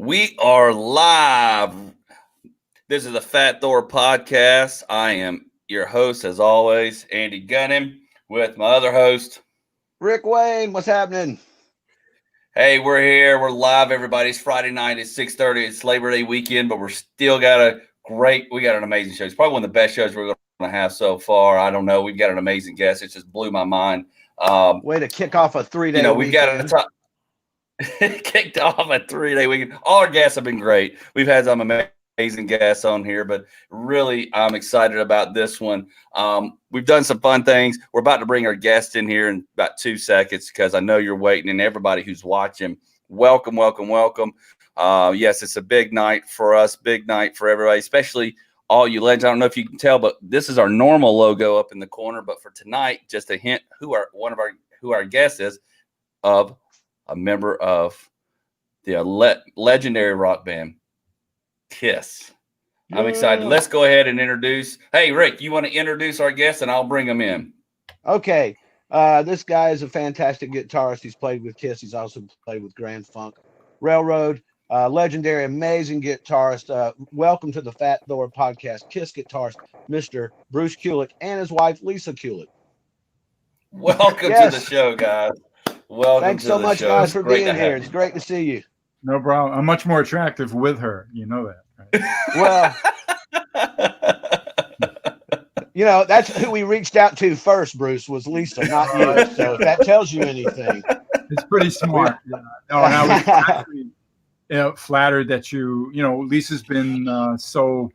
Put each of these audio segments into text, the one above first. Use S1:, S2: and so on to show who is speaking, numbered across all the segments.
S1: We are live. This is the Fat Thor Podcast. I am your host, as always, Andy Gunnin, with my other host,
S2: Rick Wayne. What's happening?
S1: Hey, we're here. We're live, everybody. It's Friday night at 6:30. It's Labor Day weekend, but we're still got we got an amazing show. It's probably one of the best shows we're going to have so far. I don't know. We've got an amazing guest. It just blew my mind.
S2: Way to kick off a 3-day
S1: weekend. We've got kicked off a 3-day weekend. All our guests have been great. We've had some amazing guests on here, but really I'm excited about this one. We've done some fun things. We're about to bring our guest in here in about 2 seconds because I know you're waiting, and everybody who's watching, welcome. Yes, it's a big night for us, big night for everybody, especially all you legends. I don't know if you can tell, but this is our normal logo up in the corner. But for tonight, just a hint who our guest is, of a member of the legendary rock band Kiss. I'm excited. Let's go ahead and introduce. Hey, Rick, you want to introduce our guest, and I'll bring him in.
S2: Okay. This guy is a fantastic guitarist. He's played with Kiss. He's also played with Grand Funk Railroad. Legendary, amazing guitarist. Welcome to the Fat Thor Podcast. Kiss guitarist, Mr. BRUCE KULICK, and his wife, Lisa KULICK.
S1: Welcome to the show, guys. Welcome.
S2: Thanks so much, guys, for being here. It's great to see you.
S3: No problem. I'm much more attractive with her. You know that,
S2: right? Well, that's who we reached out to first, Bruce, was Lisa, not you. So if that tells you anything.
S3: It's pretty smart. And I was actually flattered that Lisa's been so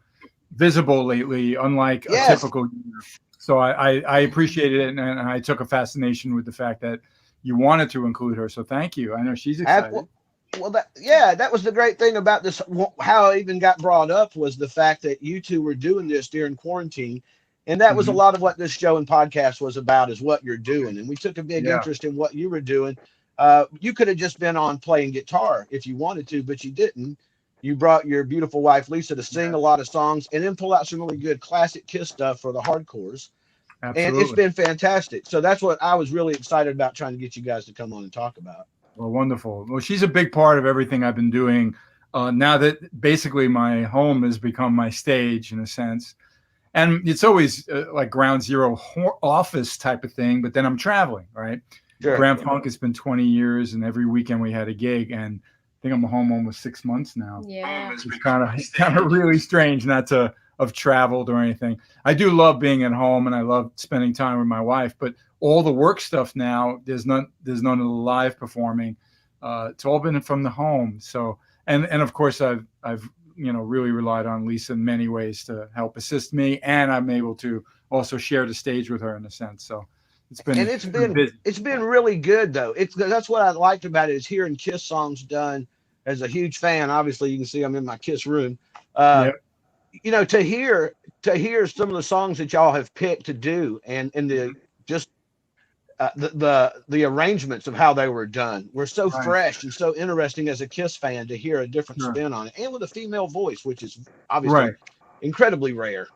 S3: visible lately, unlike a typical year. So I appreciated it, and I took a fascination with the fact that you wanted to include her. So thank you. I know she's excited.
S2: That was the great thing about this. How it even got brought up was the fact that you two were doing this during quarantine. And that was a lot of what this show and podcast was about, is what you're doing. And we took a big interest in what you were doing. You could have just been on playing guitar if you wanted to, but you didn't. You brought your beautiful wife, Lisa, to sing a lot of songs and then pull out some really good classic Kiss stuff for the hardcores. Absolutely. And it's been fantastic. So that's what I was really excited about, trying to get you guys to come on and talk about.
S3: Well, wonderful. Well, she's a big part of everything I've been doing now that basically my home has become my stage in a sense. And it's always like ground zero office type of thing, but then I'm traveling, right? Sure. Grand Funk has been 20 years, and every weekend we had a gig, and I think I'm home almost 6 months now.
S4: Yeah.
S3: It's kind of really strange not to have traveled or anything. I do love being at home, and I love spending time with my wife, but all the work stuff now, there's none of the live performing. It's all been from the home. So, and of course I've really relied on Lisa in many ways to help assist me, and I'm able to also share the stage with her in a sense. So it's been really good though. That's what I liked about it, is hearing Kiss songs done. As a huge fan, obviously you can see I'm in my Kiss room. To hear some of the songs that y'all have picked to do, and the just the arrangements of how they were done were so fresh and so interesting as a Kiss fan to hear a different spin on it, and with a female voice, which is obviously incredibly rare.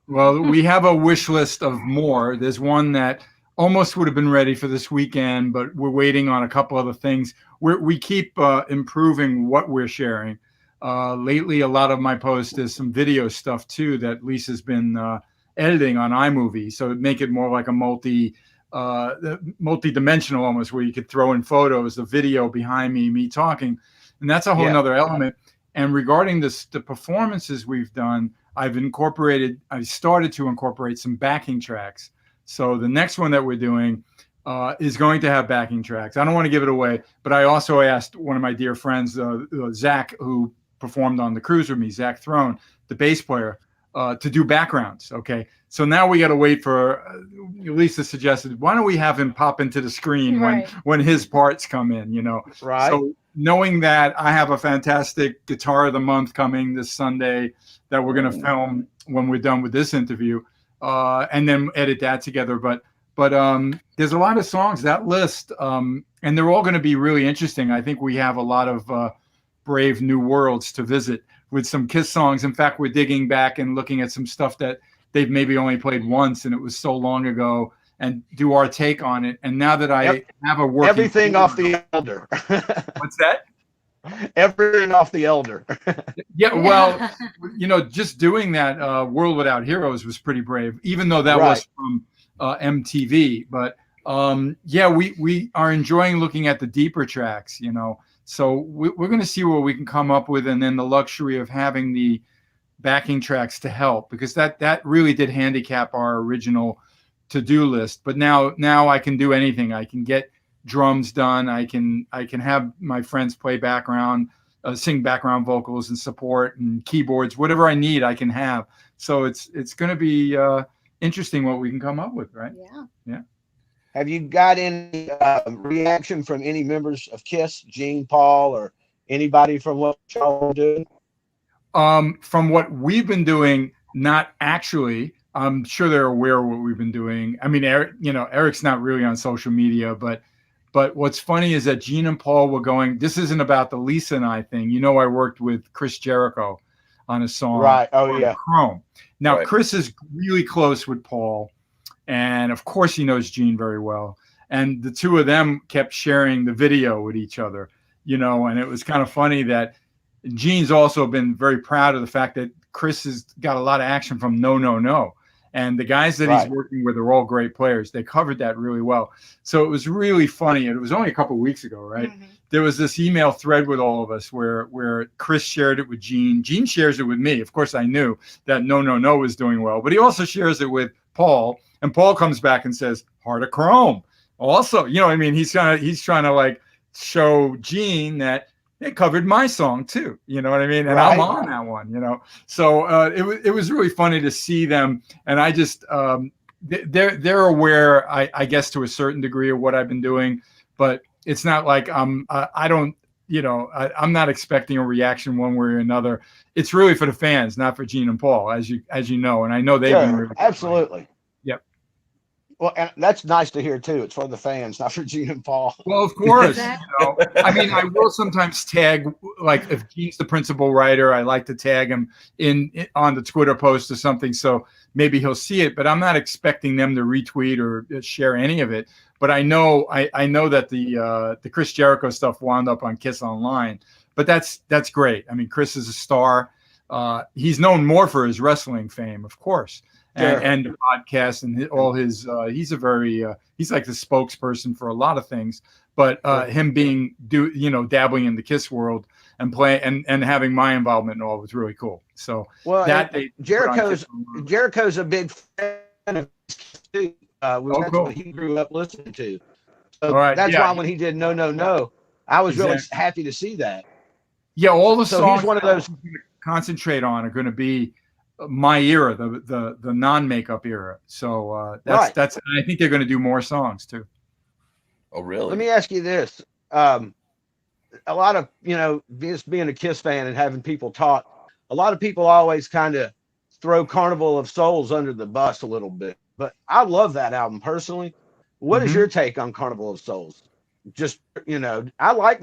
S3: Well, we have a wish list of more. There's one that almost would have been ready for this weekend, but we're waiting on a couple other things. We keep improving what we're sharing. Lately, a lot of my posts is some video stuff too that Lisa's been editing on iMovie, so it'd make it more like a multi-dimensional almost, where you could throw in photos, the video behind me talking, and that's a whole nother element. And regarding the performances we've done, I started to incorporate some backing tracks. So the next one that we're doing is going to have backing tracks. I don't want to give it away, but I also asked one of my dear friends, Zach, who performed on the cruise with me, Zach Throne, the bass player, to do backgrounds. Okay. So now we got to wait for, Lisa suggested, why don't we have him pop into the screen when his parts come in,
S2: Right.
S3: So knowing that, I have a fantastic Guitar of the Month coming this Sunday that we're going to film when we're done with this interview, and then edit that together. But there's a lot of songs, that list, and they're all going to be really interesting. I think we have a lot of brave new worlds to visit with some Kiss songs. In fact, we're digging back and looking at some stuff that they've maybe only played once, and it was so long ago, and do our take on it. And now that I have a working
S2: everything off the elder.
S3: What's that?
S2: Everything off the elder.
S3: Yeah, well, just doing that World Without Heroes was pretty brave, even though that
S2: Right.
S3: was from MTV. But yeah, we are enjoying looking at the deeper tracks, So we're going to see what we can come up with, and then the luxury of having the backing tracks to help, because that really did handicap our original to-do list. But now I can do anything. I can get drums done. I can have my friends play background, sing background vocals and support and keyboards, whatever I need, I can have. So it's going to be interesting what we can come up with, right? Yeah.
S2: Have you got any reaction from any members of KISS, Gene, Paul, or anybody from what y'all are doing?
S3: From what we've been doing, not actually. I'm sure they're aware of what we've been doing. I mean, Eric's not really on social media, but what's funny is that Gene and Paul were going, this isn't about the Lisa and I thing. I worked with Chris Jericho on a song.
S2: Right. Oh, yeah.
S3: Chrome. Now,
S1: Right.
S3: Chris is really close with Paul. And of course, he knows Gene very well. And the two of them kept sharing the video with each other, and it was kind of funny that Gene's also been very proud of the fact that Chris has got a lot of action from No, No, No. And the guys that he's working with are all great players. They covered that really well. So it was really funny. It was only a couple of weeks ago, right? Mm-hmm. There was this email thread with all of us where Chris shared it with Gene. Gene shares it with me. Of course, I knew that No, No, No was doing well. But he also shares it with Paul. And Paul comes back and says, Heart of Chrome. Also, he's trying to like show Gene that they covered my song too, and right. I'm on that one, So it was really funny to see them, and I just they're aware, I guess, to a certain degree of what I've been doing, but it's not like I'm not expecting a reaction one way or another. It's really for the fans, not for Gene and Paul, as you know, and I know they've been really
S2: absolutely.
S3: Yep.
S2: Well, and that's nice to hear too. It's for the fans, not for Gene and Paul.
S3: Well, of course. I mean, I will sometimes tag, like if Gene's the principal writer, I like to tag him on the Twitter post or something, so maybe he'll see it. But I'm not expecting them to retweet or share any of it. But I know that the Chris Jericho stuff wound up on KISS Online. But that's great. I mean, Chris is a star. He's known more for his wrestling fame, of course. And the podcast and all his he's like the spokesperson for a lot of things, but him being dabbling in the KISS world and playing and having my involvement in all was really cool. So
S2: Jericho's a big fan of KISS too. That's what he grew up listening to. So that's why when he did No, No, No, I was really happy to see that.
S3: Yeah, all the songs
S2: he's one of those
S3: I'm going to concentrate on are going to be my era, the non-makeup era. So that's and I think they're going to do more songs too.
S1: Oh, really?
S2: Let me ask you this. A lot of, just being a KISS fan and having people talk, a lot of people always kind of throw Carnival of Souls under the bus a little bit. But I love that album personally. What is your take on Carnival of Souls? Just, I liked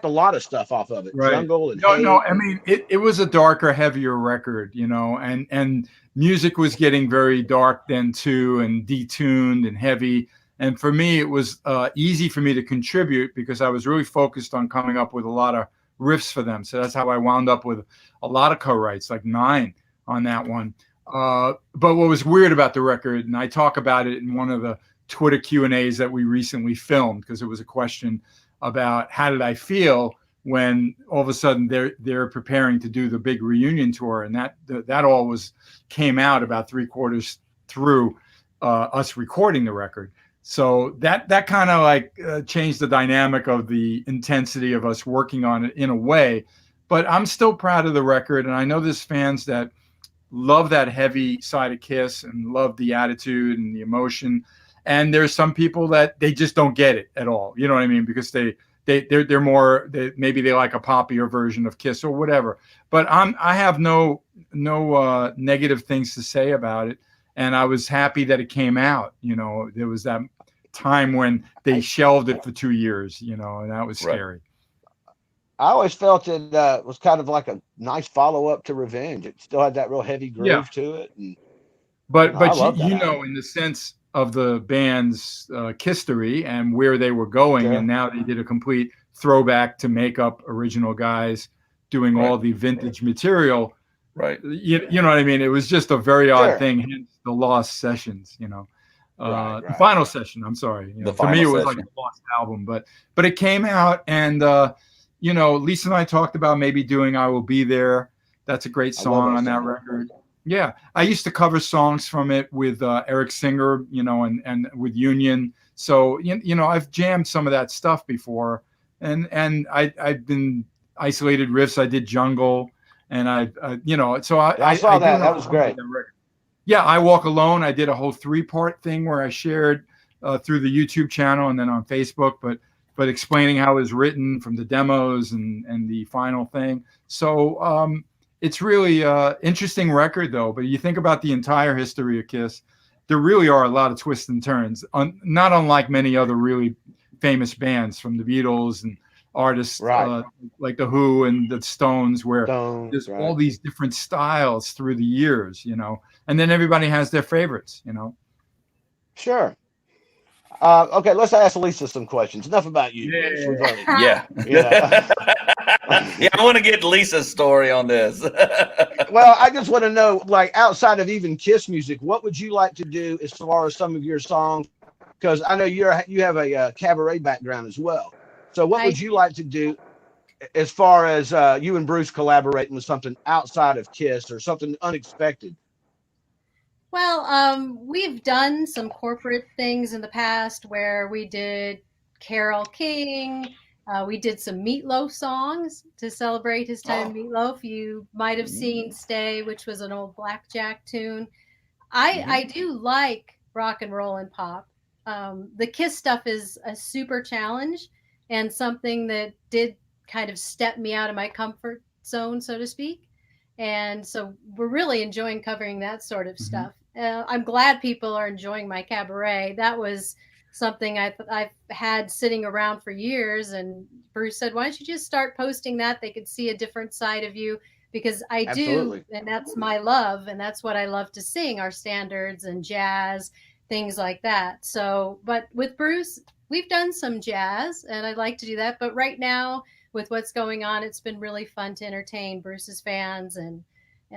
S2: a lot of stuff off of it.
S3: Right.
S2: Jungle and
S3: no, I mean, it was a darker, heavier record, and music was getting very dark then too, and detuned and heavy. And for me, it was easy for me to contribute because I was really focused on coming up with a lot of riffs for them. So that's how I wound up with a lot of co-writes, like 9 on that one. But what was weird about the record, and I talk about it in one of the Twitter Q&As that we recently filmed, because it was a question about how did I feel when all of a sudden they're preparing to do the big reunion tour, and that all came out about 3/4 through us recording the record. So that kind of like changed the dynamic of the intensity of us working on it in a way. But I'm still proud of the record, and I know there's fans that love that heavy side of KISS and love the attitude and the emotion. And there's some people that they just don't get it at all. You know what I mean? Because they're more, maybe they like a poppier version of KISS or whatever. But I have no negative things to say about it. And I was happy that it came out. There was that time when they shelved it for 2 years, and that was scary.
S2: I always felt it was kind of like a nice follow-up to Revenge. It still had that real heavy groove to it.
S3: But
S2: in
S3: the sense of the band's history and where they were going, and now they did a complete throwback to makeup original guys doing all the vintage material.
S1: Right.
S3: You know what I mean? It was just a very odd
S2: Sure.
S3: thing. Hence the lost sessions, you know.
S2: Right,
S3: The final session, I'm sorry. You know,
S1: The
S3: for me, it
S1: final
S3: was like
S1: session.
S3: a lost album, but it came out, and you know, Lisa and I talked about maybe doing "I Will Be There." That's a great song on that record. Yeah, I used to cover songs from it with Eric Singer, you know, and with Union. So you know, I've jammed some of that stuff before, and I've been isolated riffs. I did Jungle, and I you know, so
S2: I saw that. That was great.
S3: Yeah, I Walk Alone. I did a whole 3-part thing where I shared through the YouTube channel and then on Facebook, but explaining how it was written from the demos and the final thing. So it's really interesting record though. But you think about the entire history of Kiss, there really are a lot of twists and turns, not unlike many other really famous bands from the Beatles and artists like the Who and the Stones, where there's all these different styles through the years, you know, and then everybody has their favorites, you know.
S2: Sure. Okay, let's ask Lisa some questions. Enough about you.
S1: Yeah. Yeah, I want to get Lisa's story on this.
S2: Well, I just want to know, like, outside of even Kiss music, what would you like to do as far as some of your songs? Because I know you have a cabaret background as well. So what would you like to do as far as you and Bruce collaborating with something outside of Kiss or something unexpected?
S4: Well, we've done some corporate things in the past where we did Carole King. We did some Meatloaf songs to celebrate his time. Meatloaf, you might have seen Stay, which was an old Blackjack tune. I do like rock and roll and pop. The Kiss stuff is a super challenge and something that did kind of step me out of my comfort zone, so to speak. And so we're really enjoying covering that sort of stuff. I'm glad people are enjoying my cabaret. That was something I've had sitting around for years. And Bruce said, why don't you just start posting that? They could see a different side of you, because I do. And that's my love. And that's what I love to sing, our standards and jazz, things like that. So, but with Bruce, we've done some jazz and I'd like to do that. But right now, with what's going on, it's been really fun to entertain Bruce's fans. And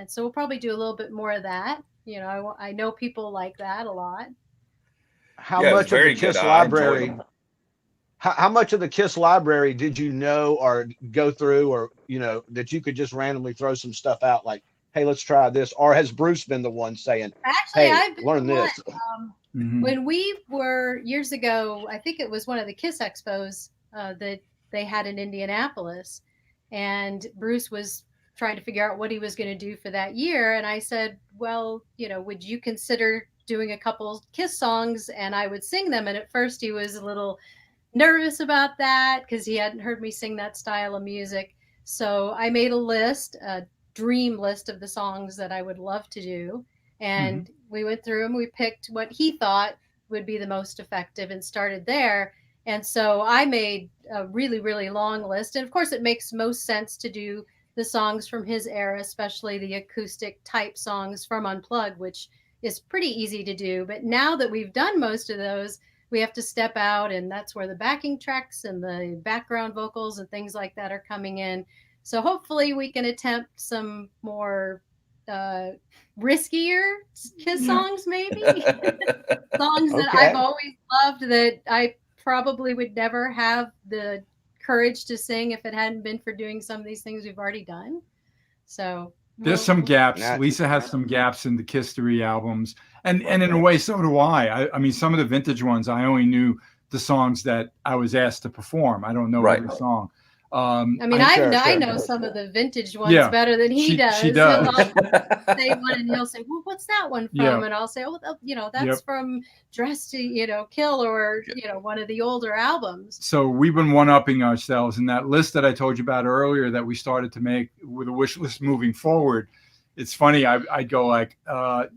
S4: so we'll probably do a little bit more of that. You know, I know people like that a lot.
S2: How much of the Kiss library? How much of the Kiss library did you know or go through, or you know, that you could just randomly throw some stuff out like, "Hey, let's try this," or has Bruce been the one saying,
S4: "Actually,
S2: hey,
S4: I've been
S2: learn this"?
S4: When we were years ago, I think it was one of the Kiss expos that they had in Indianapolis, and Bruce was trying to figure out what he was going to do for that year. And I said, well, you know, would you consider doing a couple Kiss songs and I would sing them? And at first he was a little nervous about that because he hadn't heard me sing that style of music. So I made a list, a dream list of the songs that I would love to do. And we went through them. We picked what he thought would be the most effective and started there. And so I made a really, really long list. And of course, it makes most sense to do the songs from his era, especially the acoustic type songs from Unplugged, which is pretty easy to do. But now that we've done most of those, we have to step out, and that's where the backing tracks and the background vocals and things like that are coming in. So hopefully we can attempt some more riskier Kiss songs, maybe. Songs that I've always loved that I probably would never have the courage to sing if it hadn't been for doing some of these things we've already done. So
S3: there's some gaps. Lisa has some gaps in the Kiss 3 albums, and in a way, so do I. I mean, some of the vintage ones, I only knew the songs that I was asked to perform. I don't know every song.
S4: I mean, I know some of the vintage ones better than he does.
S3: She does.
S4: He'll say one and he'll say, well, what's that one from? And I'll say, oh, you know, that's from Dress to, you know, Kill, or, you know, one of the older albums.
S3: So we've been one-upping ourselves. And that list that I told you about earlier that we started to make with a wish list moving forward, it's funny. I'd go like,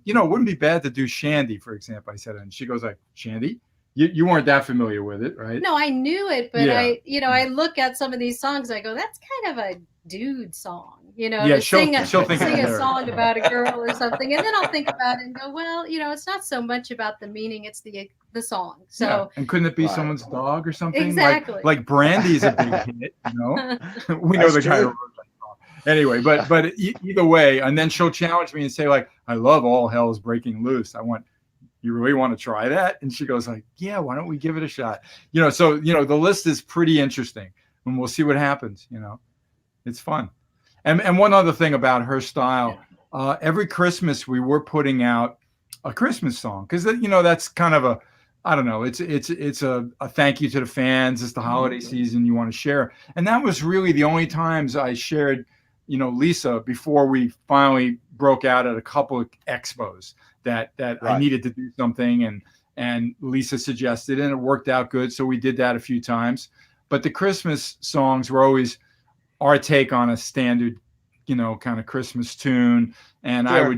S3: you know, it wouldn't be bad to do Shandy, for example. I said, and she goes like, Shandy? You weren't that familiar with it, right?
S4: No, I knew it, but I look at some of these songs, I go, that's kind of a dude song, you know, to sing a song about a girl or something. And then I'll think about it and go, well, you know, it's not so much about the meaning, it's the the song.
S3: Yeah.
S4: So
S3: And couldn't it be
S2: Right.
S3: someone's dog or something?
S4: Exactly.
S3: Like Brandy's a big hit, you know. We know
S2: That's
S3: the guy who
S2: true.
S3: wrote that song. Anyway, but either way, and then she'll challenge me and say like, "I love All Hell's Breaking Loose." I want, you really want to try that? And she goes like, "Yeah, why don't we give it a shot?" You know, so you know the list is pretty interesting, and we'll see what happens. You know, it's fun. And one other thing about her style, every Christmas we were putting out a Christmas song because you know that's kind of a, I don't know, it's a thank you to the fans. It's the holiday season, you want to share, and that was really the only times I shared, you know, Lisa before we finally broke out at a couple of expos that
S2: Right.
S3: I needed to do something, and Lisa suggested, and it worked out good, so we did that a few times. But the Christmas songs were always our take on a standard, you know, kind of Christmas tune. And
S2: Sure.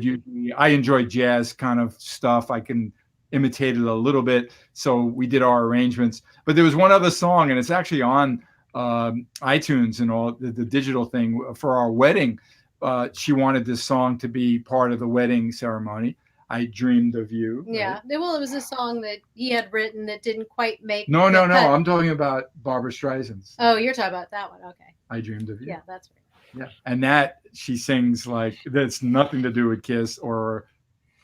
S3: I enjoy jazz kind of stuff. I can imitate it a little bit. So we did our arrangements. But there was one other song, and it's actually on iTunes and all the digital thing for our wedding. She wanted this song to be part of the wedding ceremony. I Dreamed of You.
S4: yeah,
S3: Right?
S4: well, it was a song that he had written that didn't quite make.
S3: No.
S4: the cut.
S3: I'm talking about Barbara Streisand's.
S4: Oh, you're talking about that one. Okay.
S3: I Dreamed of You.
S4: Yeah, that's right.
S3: Yeah. And that she sings like that's nothing to do with Kiss or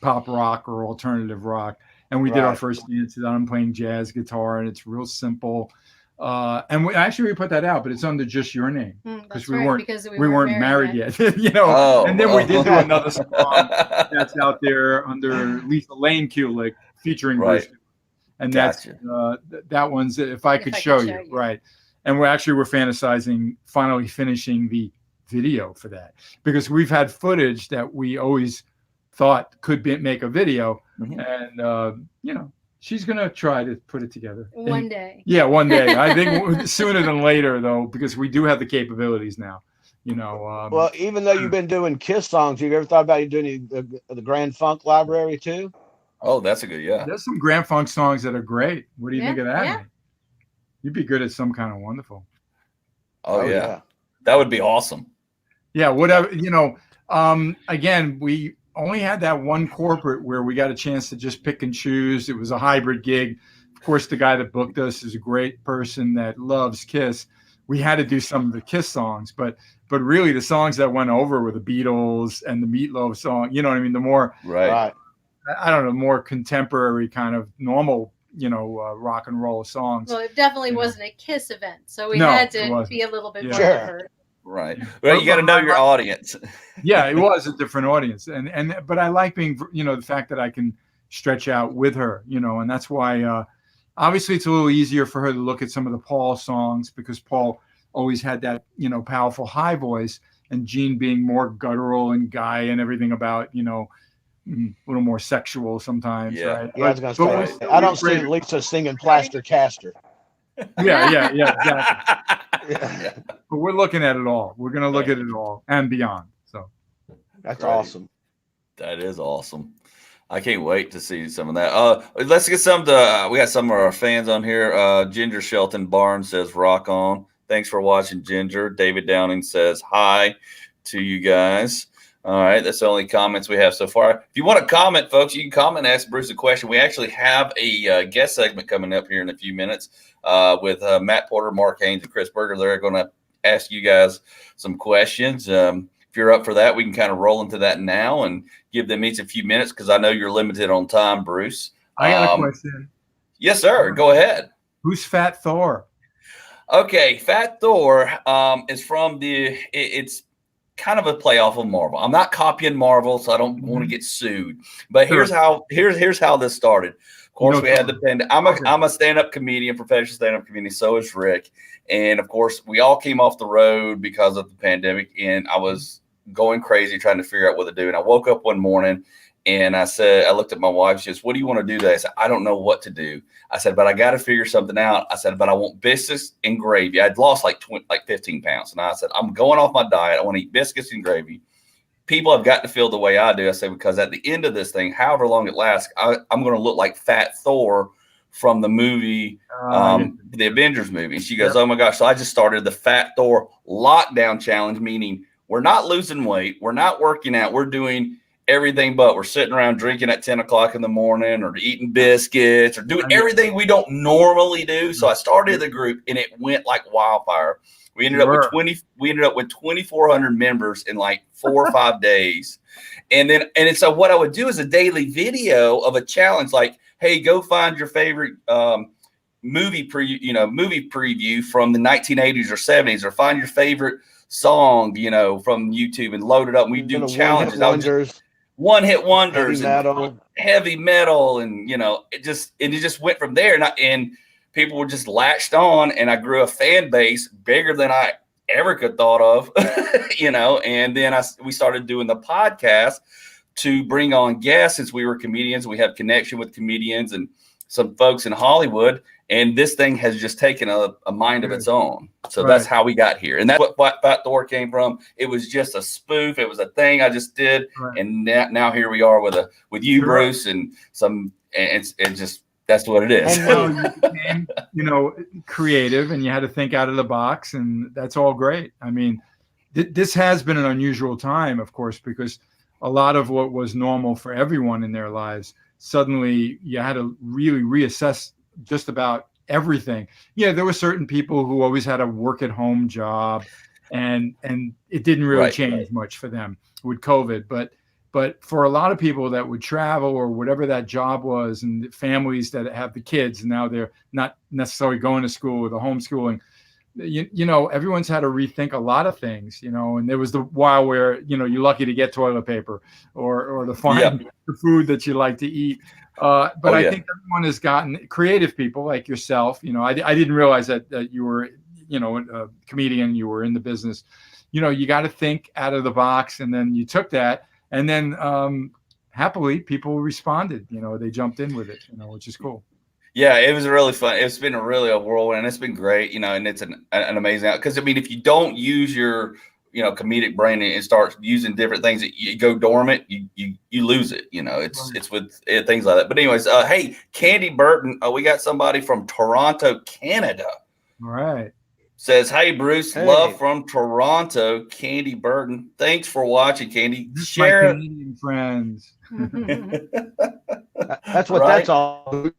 S3: pop rock or alternative rock. And we did our
S2: Right.
S3: first dance to that. I'm playing jazz guitar and it's real simple. And we put that out, but it's under just your name
S4: That's
S3: we
S4: right,
S3: weren't
S4: because
S3: we weren't married yet. You know.
S1: Oh,
S3: and then we did do
S1: oh.
S3: another song that's out there under Lisa Lane Kulick featuring
S1: Right.
S3: Bruce. And
S1: Gotcha.
S3: that's that one's If I Could Show You, right? And we're fantasizing finally finishing the video for that because we've had footage that we always thought could make a video, and you know, she's gonna try to put it together
S4: One day.
S3: Yeah, one day. I think sooner than later, though, because we do have the capabilities now. You know.
S2: Well, even though you've been doing Kiss songs, you ever thought about doing the Grand Funk library too?
S1: Oh, that's a good, yeah.
S3: There's some Grand Funk songs that are great. What do you think of that?
S4: Yeah.
S3: Nate? You'd be good at Some Kind of Wonderful.
S1: Oh, yeah. That would be awesome.
S3: Yeah, whatever, you know, again, we only had that one corporate where we got a chance to just pick and choose. It was a hybrid gig. Of course, the guy that booked us is a great person that loves Kiss. We had to do some of the Kiss songs, but really the songs that went over were the Beatles and the Meatloaf song. You know what I mean? The more,
S1: Right.
S3: I don't know, more contemporary kind of normal, you know, rock and roll songs.
S4: Well, it definitely wasn't a Kiss event, so we had to be a little bit more
S2: Sure.
S4: diverse.
S1: Right. Well, you got to know your audience.
S3: Yeah, it was a different audience, but I like being, you know, the fact that I can stretch out with her, you know, and that's why obviously it's a little easier for her to look at some of the Paul songs because Paul always had that, you know, powerful high voice, and Gene being more guttural and guy and everything about, you know, a little more sexual sometimes.
S1: Yeah.
S3: Right?
S2: Yeah, I was gonna say. I don't see Lisa singing Plaster Caster.
S3: Yeah, exactly.
S2: Yeah.
S3: But we're looking at it all. We're going to look at it all and beyond. So
S2: That's
S1: Right.
S2: awesome.
S1: That is awesome. I can't wait to see some of that. Let's get some to we got some of our fans on here. Ginger Shelton Barnes says rock on. Thanks for watching, Ginger. David Downing says hi to you guys. All right, that's the only comments we have so far. If you want to comment, folks, you can comment and ask Bruce a question. We actually have a guest segment coming up here in a few minutes with Matt Porter, Mark Haynes, and Chris Berger. They're going to ask you guys some questions. If you're up for that, we can kind of roll into that now and give them each a few minutes because I know you're limited on time, Bruce.
S3: I got a question.
S1: Yes, sir. Go ahead.
S3: Who's Fat Thor?
S1: Okay, Fat Thor is from it's kind of a play off of Marvel. I'm not copying Marvel, so I don't want to get sued. But here's how this started. Of course, we had the pandemic. I'm a stand-up comedian, professional stand-up comedian. So is Rick, and of course, we all came off the road because of the pandemic. And I was going crazy trying to figure out what to do. And I woke up one morning and I looked at my wife. She says, "What do you want to do today?" I said, "I don't know what to do." I said, "But I got to figure something out." I said, "But I want biscuits and gravy." I'd lost like 15 pounds. And I said, "I'm going off my diet. I want to eat biscuits and gravy." People have got to feel the way I do. I say, because at the end of this thing, however long it lasts, I'm going to look like Fat Thor from the movie, the Avengers movie. And she goes, "Oh my gosh." So I just started the Fat Thor lockdown challenge, meaning we're not losing weight. We're not working out. We're doing everything but. We're sitting around drinking at 10 o'clock in the morning or eating biscuits or doing everything we don't normally do. So I started the group and it went like wildfire. We ended up with 2,400 members in like 4 or 5 days. So what I would do is a daily video of a challenge, like, hey, go find your favorite movie preview from the 1980s or 70s, or find your favorite song, from YouTube and load it up. And we do challenges. One-hit wonders, heavy metal, and it just went from there. And people were just latched on, and I grew a fan base bigger than I ever could thought of, And then we started doing the podcast to bring on guests, since we were comedians. We have connection with comedians and some folks in Hollywood, and this thing has just taken a mind of its own. So that's how we got here, and that's what Fat Thor came from. It was just a spoof. It was a thing I just did, and now here we are with you, Bruce, and it's just. That's what it is.
S3: And you became, creative, and you had to think out of the box, and that's all great. I mean, this has been an unusual time, of course, because a lot of what was normal for everyone in their lives, suddenly you had to really reassess just about everything. Yeah, there were certain people who always had a work-at-home job, and it didn't really change much for them with COVID, but for a lot of people that would travel or whatever that job was, and families that have the kids, and now they're not necessarily going to school or the homeschooling, everyone's had to rethink a lot of things, and there was the while where, you're lucky to get toilet paper or to find the food that you like to eat. I think everyone has gotten, creative people like yourself, I didn't realize that you were, a comedian, you were in the business, you got to think out of the box, and then you took that. And then happily, people responded. They jumped in with it. Which is cool.
S1: Yeah, it was really fun. It's been a whirlwind. It's been great. And it's an amazing. Because if you don't use your comedic brain and start using different things, you go dormant. You lose it. It's with things like that. But anyways, hey, Candy Burton, we got somebody from Toronto, Canada.
S3: All right.
S1: Says, hey, Bruce, love from Toronto, Candy Burton. Thanks for watching, Candy.
S3: Share my Canadian friends.
S2: That's what that's all.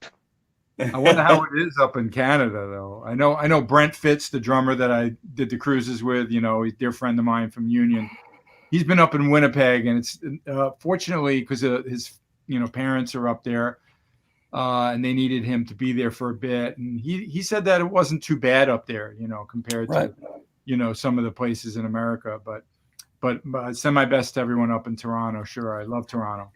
S3: I wonder how it is up in Canada, though. I know Brent Fitz, the drummer that I did the cruises with, he's a dear friend of mine from Union. He's been up in Winnipeg, and it's fortunately because his parents are up there. And they needed him to be there for a bit, and he said that it wasn't too bad up there, compared to some of the places in America. But I send my best to everyone up in Toronto. Sure, I love Toronto.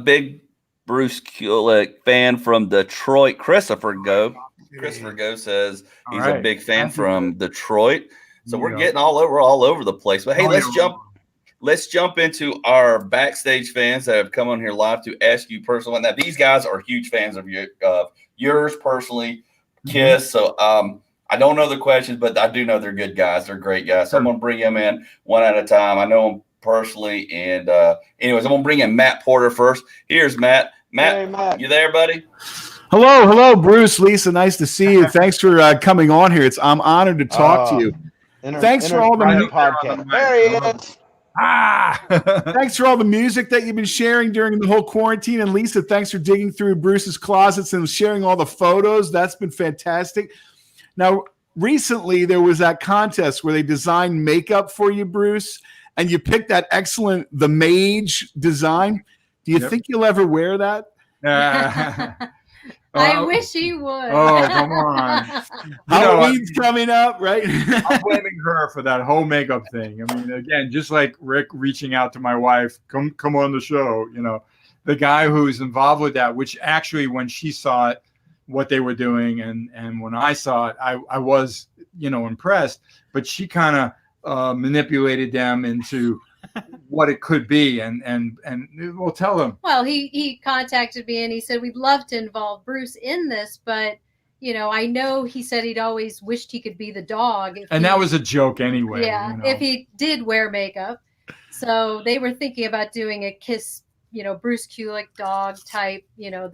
S1: Big BRUCE KULICK fan from Detroit, Christopher Go. Christopher Go says he's a big fan from Detroit. So we're getting all over the place. But hey, let's jump into our backstage fans that have come on here live to ask you personally. Now, these guys are huge fans of yours personally, Kiss. So I don't know the questions, but I do know they're good guys. They're great guys. So I'm going to bring them in one at a time. I know them personally. And anyways, I'm going to bring in Matt Porter first. Here's Matt. Matt, you there, buddy?
S5: Hello, Bruce, Lisa. Nice to see you. Thanks for coming on here. I'm honored to talk to you. Thanks for all the
S2: podcast. There he is.
S5: Thanks for all the music that you've been sharing during the whole quarantine. And Lisa, thanks for digging through Bruce's closets and sharing all the photos. That's been fantastic. Now, recently there was that contest where they designed makeup for you, Bruce, and you picked that excellent The Mage design. Do you think you'll ever wear that?
S4: I wish he would.
S3: Oh, come on.
S5: Halloween's coming up, right?
S3: I'm blaming her for that whole makeup thing. I mean, again, just like Rick reaching out to my wife, come on the show, the guy who's involved with that, which actually when she saw it, what they were doing, and when I saw it, I was, impressed, but she kind of manipulated them into what it could be, and we'll tell them.
S4: Well, he contacted me and he said we'd love to involve Bruce in this, but I know he said he'd always wished he could be the dog,
S3: and that was a joke anyway.
S4: Yeah, if he did wear makeup. So they were thinking about doing a Kiss, BRUCE KULICK dog type,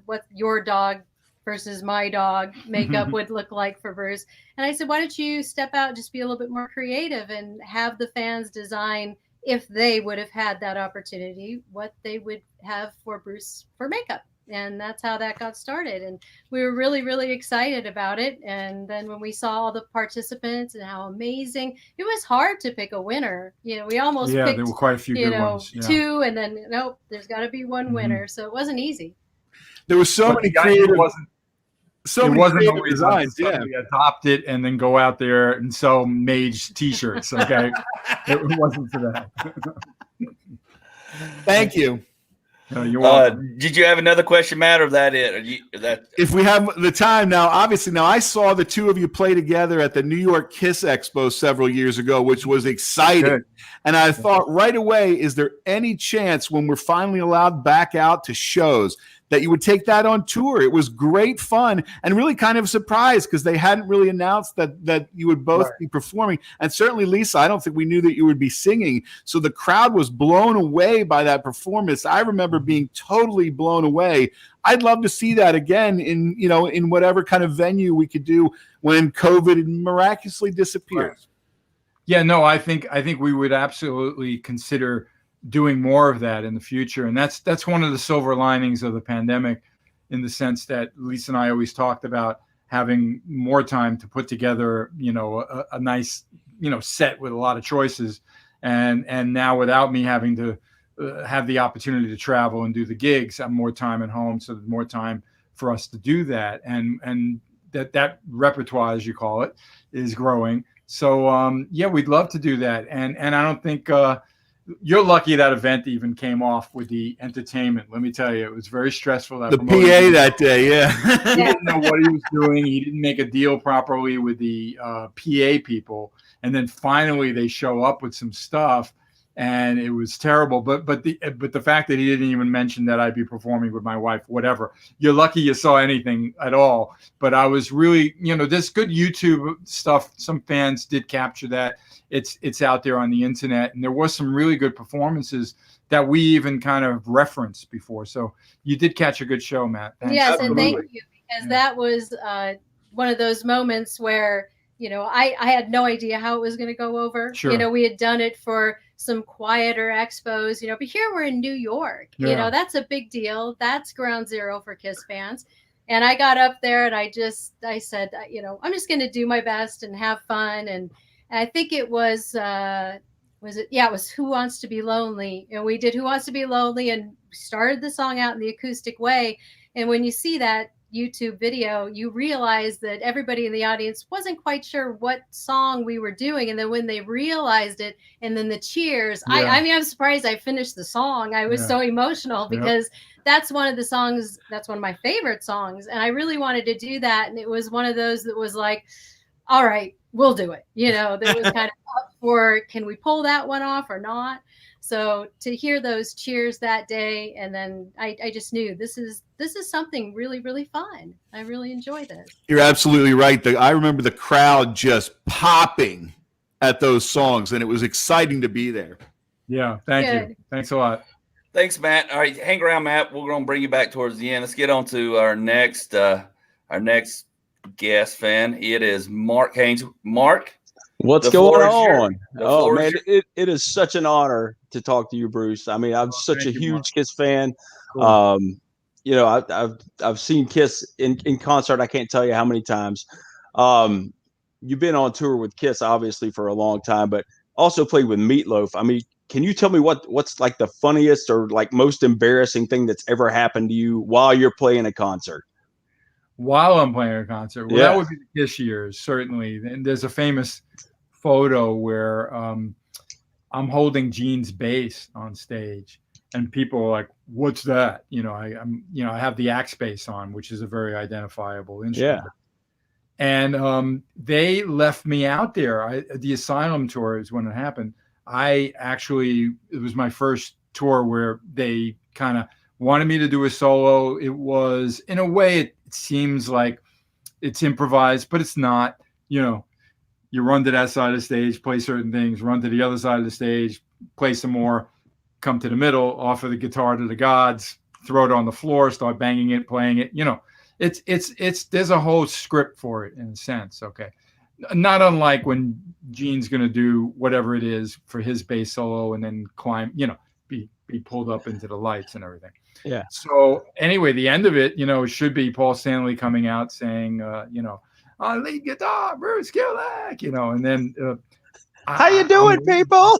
S4: what your dog versus my dog makeup would look like for Bruce. And I said, why don't you step out, just be a little bit more creative and have the fans design if they would have had that opportunity, what they would have for Bruce for makeup. And that's how that got started. And we were really, really excited about it. And then when we saw all the participants and how amazing, it was hard to pick a winner. We almost picked,
S3: there were quite a few good ones. Yeah.
S4: 2, and then nope, there's got to be one winner. So it wasn't easy.
S5: There was so many creative. So many creative designs. Yeah,
S3: adopt it and then go out there and sell Mage T-shirts. Okay, it wasn't for that.
S5: Thank you.
S3: You're welcome.
S1: Did you have another question, Matt, or that it?
S5: If we have the time now, obviously, I saw the two of you play together at the New York Kiss Expo several years ago, which was exciting. Good. And I thought right away, is there any chance when we're finally allowed back out to shows that you would take that on tour? It was great fun and really kind of a surprise because they hadn't really announced that you would both be performing. And certainly, Lisa, I don't think we knew that you would be singing. So the crowd was blown away by that performance. I remember being totally blown away. I'd love to see that again in whatever kind of venue we could do when COVID miraculously disappears.
S3: Right. Yeah, no, I think we would absolutely consider doing more of that in the future. And that's one of the silver linings of the pandemic, in the sense that Lisa and I always talked about having more time to put together, a nice, set with a lot of choices. And now without me having to have the opportunity to travel and do the gigs, I'm more time at home. So there's more time for us to do that. And that repertoire, as you call it, is growing. So, we'd love to do that. And I don't think, you're lucky that event even came off with the entertainment. Let me tell you, it was very stressful.
S5: The PA that day, yeah.
S3: He didn't know what he was doing. He didn't make a deal properly with the PA people. And then finally they show up with some stuff, and it was terrible. But the fact that he didn't even mention that I'd be performing with my wife, whatever. You're lucky you saw anything at all. But I was really, there's good YouTube stuff. Some fans did capture that. It's out there on the internet, and there was some really good performances that we even kind of referenced before. So you did catch a good show, Matt. Thanks.
S4: Yes, absolutely. And thank you, because that was one of those moments where I had no idea how it was going to go over.
S3: Sure.
S4: We had done it for some quieter expos, but here we're in New York.
S3: Yeah.
S4: That's a big deal. That's ground zero for Kiss fans. And I got up there and I said, I'm just going to do my best and have fun. And I think it was, it was Who Wants to Be Lonely. And we did Who Wants to Be Lonely and started the song out in the acoustic way. And when you see that YouTube video, you realize that everybody in the audience wasn't quite sure what song we were doing. And then when they realized it, and then the cheers, I'm surprised I finished the song. I was so emotional because that's one of the songs, that's one of my favorite songs. And I really wanted to do that. And it was one of those that was like, all right, we'll do it. That was kind of up for, can we pull that one off or not? So to hear those cheers that day, and then I just knew this is something really, really fun. I really enjoy this.
S5: You're absolutely right. I remember the crowd just popping at those songs, and it was exciting to be there.
S3: Yeah, thank you. Thanks a lot.
S1: Thanks, Matt. All right, hang around, Matt. We're going to bring you back towards the end. Let's get on to our next guest fan. It is Mark Haynes. Mark,
S6: what's going on? Oh man, it is such an honor to talk to you, Bruce. I mean, I'm such a huge Kiss fan. Cool. I've seen Kiss in concert. I can't tell you how many times. You've been on tour with Kiss obviously for a long time, but also played with Meatloaf. I mean, can you tell me what's like the funniest or like most embarrassing thing that's ever happened to you while you're playing a concert?
S3: While I'm playing a concert, well, that would be the Kiss years, certainly. And there's a famous photo where I'm holding Gene's bass on stage, and people are like, "What's that?" I have the Axe bass on, which is a very identifiable instrument.
S6: Yeah.
S3: And they left me out there. The Asylum tour is when it happened. It was my first tour where they kind of wanted me to do a solo. It was, in a way, it seems like it's improvised, but it's not. You run to that side of the stage, play certain things, run to the other side of the stage, play some more, come to the middle, offer the guitar to the gods, throw it on the floor, start banging it, playing it. It's there's a whole script for it in a sense. Okay. not unlike when Gene's going to do whatever it is for his bass solo and then climb, be pulled up into the lights and everything.
S6: Yeah.
S3: So anyway, the end of it, should be Paul Stanley coming out saying, lead guitar, Bruce Kulick, and then
S6: how you doing, people?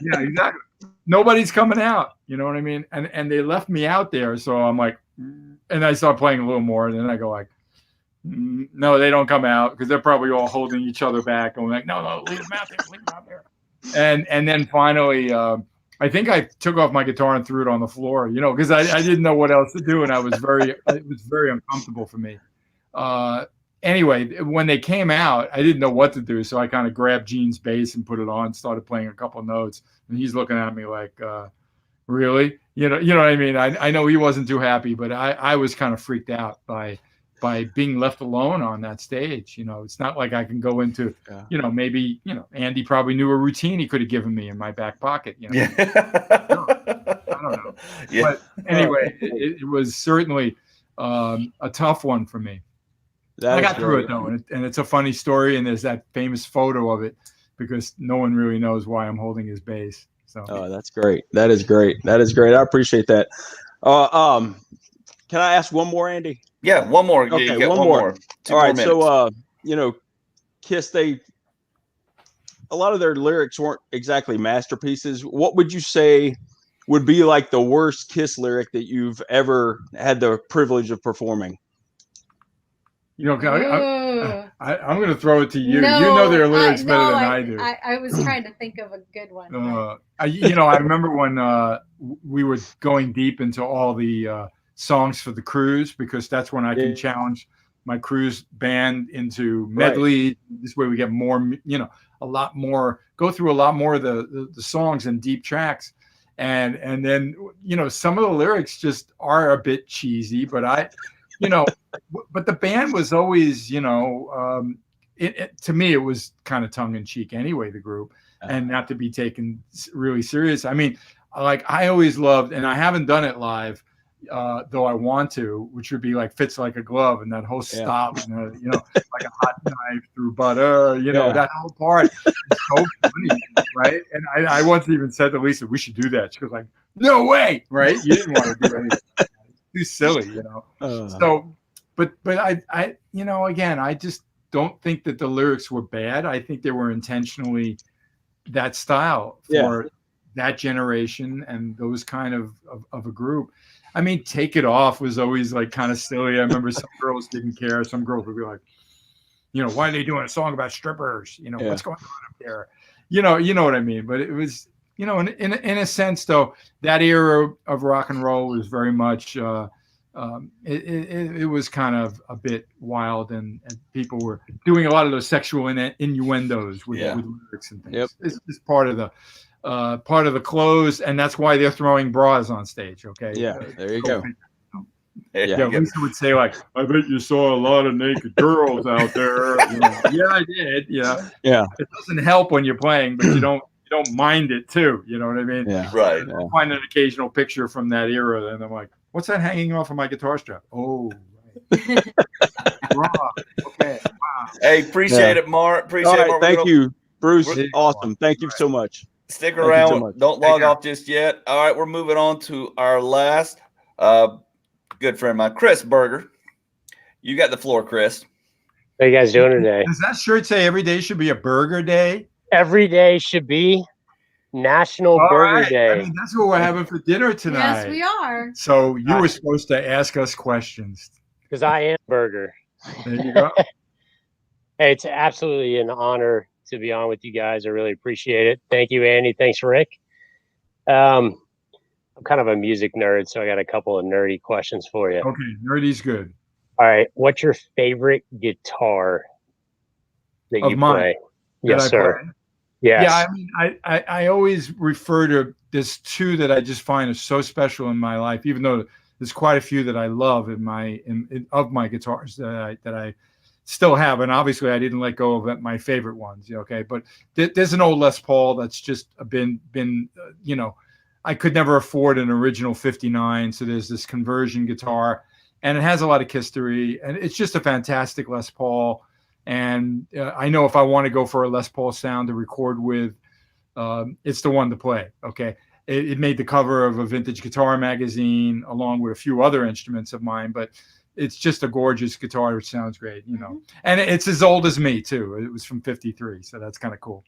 S3: Yeah, exactly. Nobody's coming out. You know what I mean? And they left me out there, so I'm like, and I start playing a little more, and then I go like, no, they don't come out because they're probably all holding each other back. I'm like, no, leave them out there, leave them out there. And then finally, I think I took off my guitar and threw it on the floor, because I didn't know what else to do, and it was very uncomfortable for me. Anyway, when they came out, I didn't know what to do, so I kind of grabbed Gene's bass and put it on, started playing a couple of notes, and he's looking at me like, really? You know what I mean? I know he wasn't too happy, but I was kind of freaked out by being left alone on that stage. It's not like I can go into, maybe, Andy probably knew a routine he could have given me in my back pocket.
S1: Yeah.
S3: I don't know. Yeah. But anyway, it was certainly a tough one for me. I got through it though, and it's a funny story. And there's that famous photo of it because no one really knows why I'm holding his bass. So.
S6: Oh, that's great. That is great. I appreciate that. Can I ask one more, Andy?
S1: Yeah, one more.
S6: Okay,
S1: you one more.
S6: All right. So, Kiss, a lot of their lyrics weren't exactly masterpieces. What would you say would be like the worst Kiss lyric that you've ever had the privilege of performing?
S3: I'm going to throw it to you. No, you know their lyrics better than I do.
S4: I was trying to think of a good one.
S3: I remember when we were going deep into all the songs for the cruise, because that's when I can challenge my cruise band into medley. Right. This way we get more, a lot more, go through a lot more of the songs and deep tracks. And then, some of the lyrics just are a bit cheesy, but but the band was always, to me, it was kind of tongue in cheek anyway, the group, and not to be taken really serious. I mean, like I always loved, and I haven't done it live, though I want to, which would be like Fits Like a Glove and that whole stop, like a hot knife through butter, that whole part is so funny, right? And I once even said to Lisa, we should do that. She was like, no way, right? You didn't want to do anything. Too silly, So, but I again, I just don't think that the lyrics were bad. I think they were intentionally that style for that generation and those kind of a group. I mean, Take It Off was always like kind of silly. I remember some girls didn't care. Some girls would be like, why are they doing a song about strippers? What's going on up there? You know what I mean? But it was, in a sense, though, that era of rock and roll was very much, it was kind of a bit wild, and people were doing a lot of those sexual innuendos with lyrics and things. Yep. It's part of the clothes, and that's why they're throwing bras on stage. Okay.
S6: Yeah. There you go.
S3: Lisa would say like, I bet you saw a lot of naked girls out there. Yeah, I did. Yeah. It doesn't help when you're playing, but you don't mind it too. You know what I mean?
S1: Yeah. Right.
S3: I'll find an occasional picture from that era, and I'm like, what's that hanging off of my guitar strap? Oh, right. Okay. Wow.
S1: Hey, appreciate it, Mark. Appreciate it, Mark.
S6: Thank you, Bruce. Awesome. Thank you so much.
S1: Stick around. Don't log off just yet. All right, we're moving on to our last good friend of mine, Chris Berger. You got the floor, Chris.
S7: How you guys doing today?
S3: Does that shirt say every day should be a burger day?
S7: Every day should be National Burger Day.
S3: I mean, that's what we're having for dinner tonight.
S4: Yes, we are.
S3: So you were supposed to ask us questions.
S7: Because I am burger.
S3: There you go.
S7: Hey, it's absolutely an honor to be on with you guys. I really appreciate it. Thank you, Andy. Thanks, Rick. I'm kind of a music nerd, so I got a couple of nerdy questions for you.
S3: Okay, nerdy's good.
S7: All right, what's your favorite guitar that you play? Yes, sir. Yes.
S3: Yeah, I mean, I always refer to there's two that I just find are so special in my life, even though there's quite a few that I love of my guitars that I still have, and obviously I didn't let go of my favorite ones. Okay, but there's an old Les Paul that's just been I could never afford an original 59, so there's this conversion guitar, and it has a lot of history, and it's just a fantastic Les Paul. And I know if I want to go for a Les Paul sound to record with, it's the one to play. Okay. It made the cover of a vintage guitar magazine along with a few other instruments of mine, but it's just a gorgeous guitar. It sounds great, you know, and it's as old as me too. It was from '53. So that's kind of cool.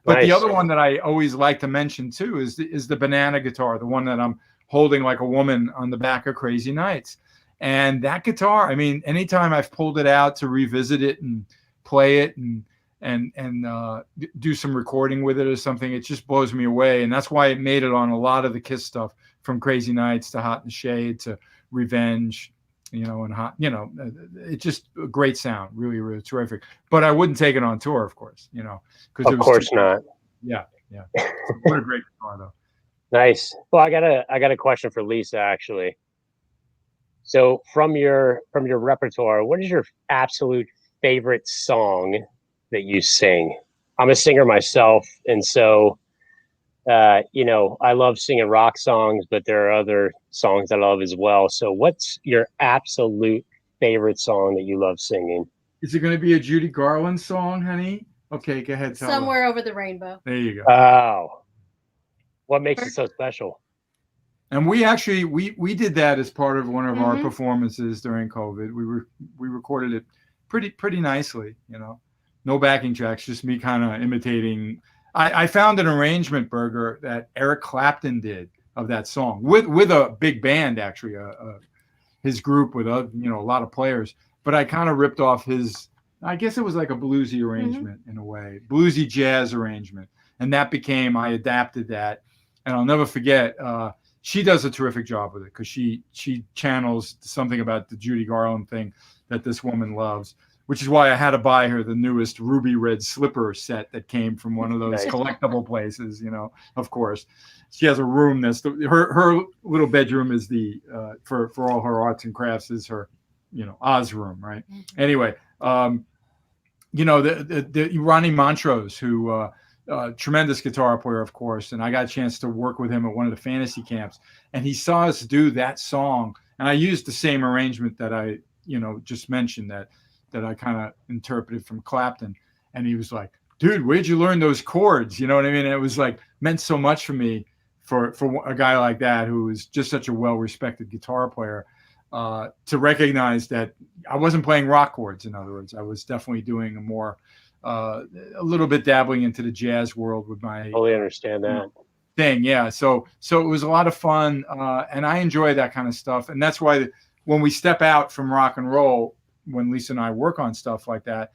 S3: But
S7: Nice.
S3: the other one that I always like to mention too is the banana guitar, the one that I'm holding like a woman on the back of Crazy Nights. And that guitar, I mean, anytime I've pulled it out to revisit it and play it and do some recording with it or something, it just blows me away. And that's why it made it on a lot of the Kiss stuff, from Crazy Nights to Hot in the Shade to Revenge, you know, and Hot, you know, it's just a great sound, really, really terrific. But I wouldn't take it on tour, of course, you know, because
S7: Of course not.
S3: Yeah. What a great guitar, though.
S7: Nice. Well, I got a question for Lisa, actually. So from your repertoire, what is your absolute favorite song that you sing? I'm a singer myself, and so you know, I love singing rock songs, but there are other songs that I love as well. So what's your absolute favorite song that you love singing?
S3: Is it going to be a Judy Garland song, honey? Okay, go ahead. Tell
S4: Somewhere Over the Rainbow.
S3: There you go.
S7: Oh, what makes it so special?
S3: And we actually we did that as part of one of our performances during COVID. We recorded it pretty nicely, you know. No backing tracks, just me kind of imitating. I found an arrangement, Berger, that Eric Clapton did of that song with a big band, actually, his group with a lot of players. But I kind of ripped off his. I guess it was like a bluesy arrangement in a way, bluesy jazz arrangement, and that became. I adapted that, and I'll never forget. She does a terrific job with it because she channels something about the Judy Garland thing that this woman loves, which is why I had to buy her the newest ruby red slipper set that came from one of those collectible places, you know, of course. She has a room that's her little bedroom is the for all her arts and crafts is her, you know, Oz room, right? Anyway, you know, the Ronnie Montrose, who tremendous guitar player, of course, and I got a chance to work with him at one of the fantasy camps, and he saw us do that song, and I used the same arrangement that I, you know, just mentioned that I kind of interpreted from Clapton, and he was like, "Dude, where'd you learn those chords?" You know what I mean? And it was like meant so much for me for a guy like that who is just such a well-respected guitar player to recognize that I wasn't playing rock chords. In other words, I was definitely doing a more a little bit dabbling into the jazz world with my
S7: Totally understand that
S3: thing. Yeah. So it was a lot of fun. And I enjoy that kind of stuff. And that's why when we step out from rock and roll, when Lisa and I work on stuff like that,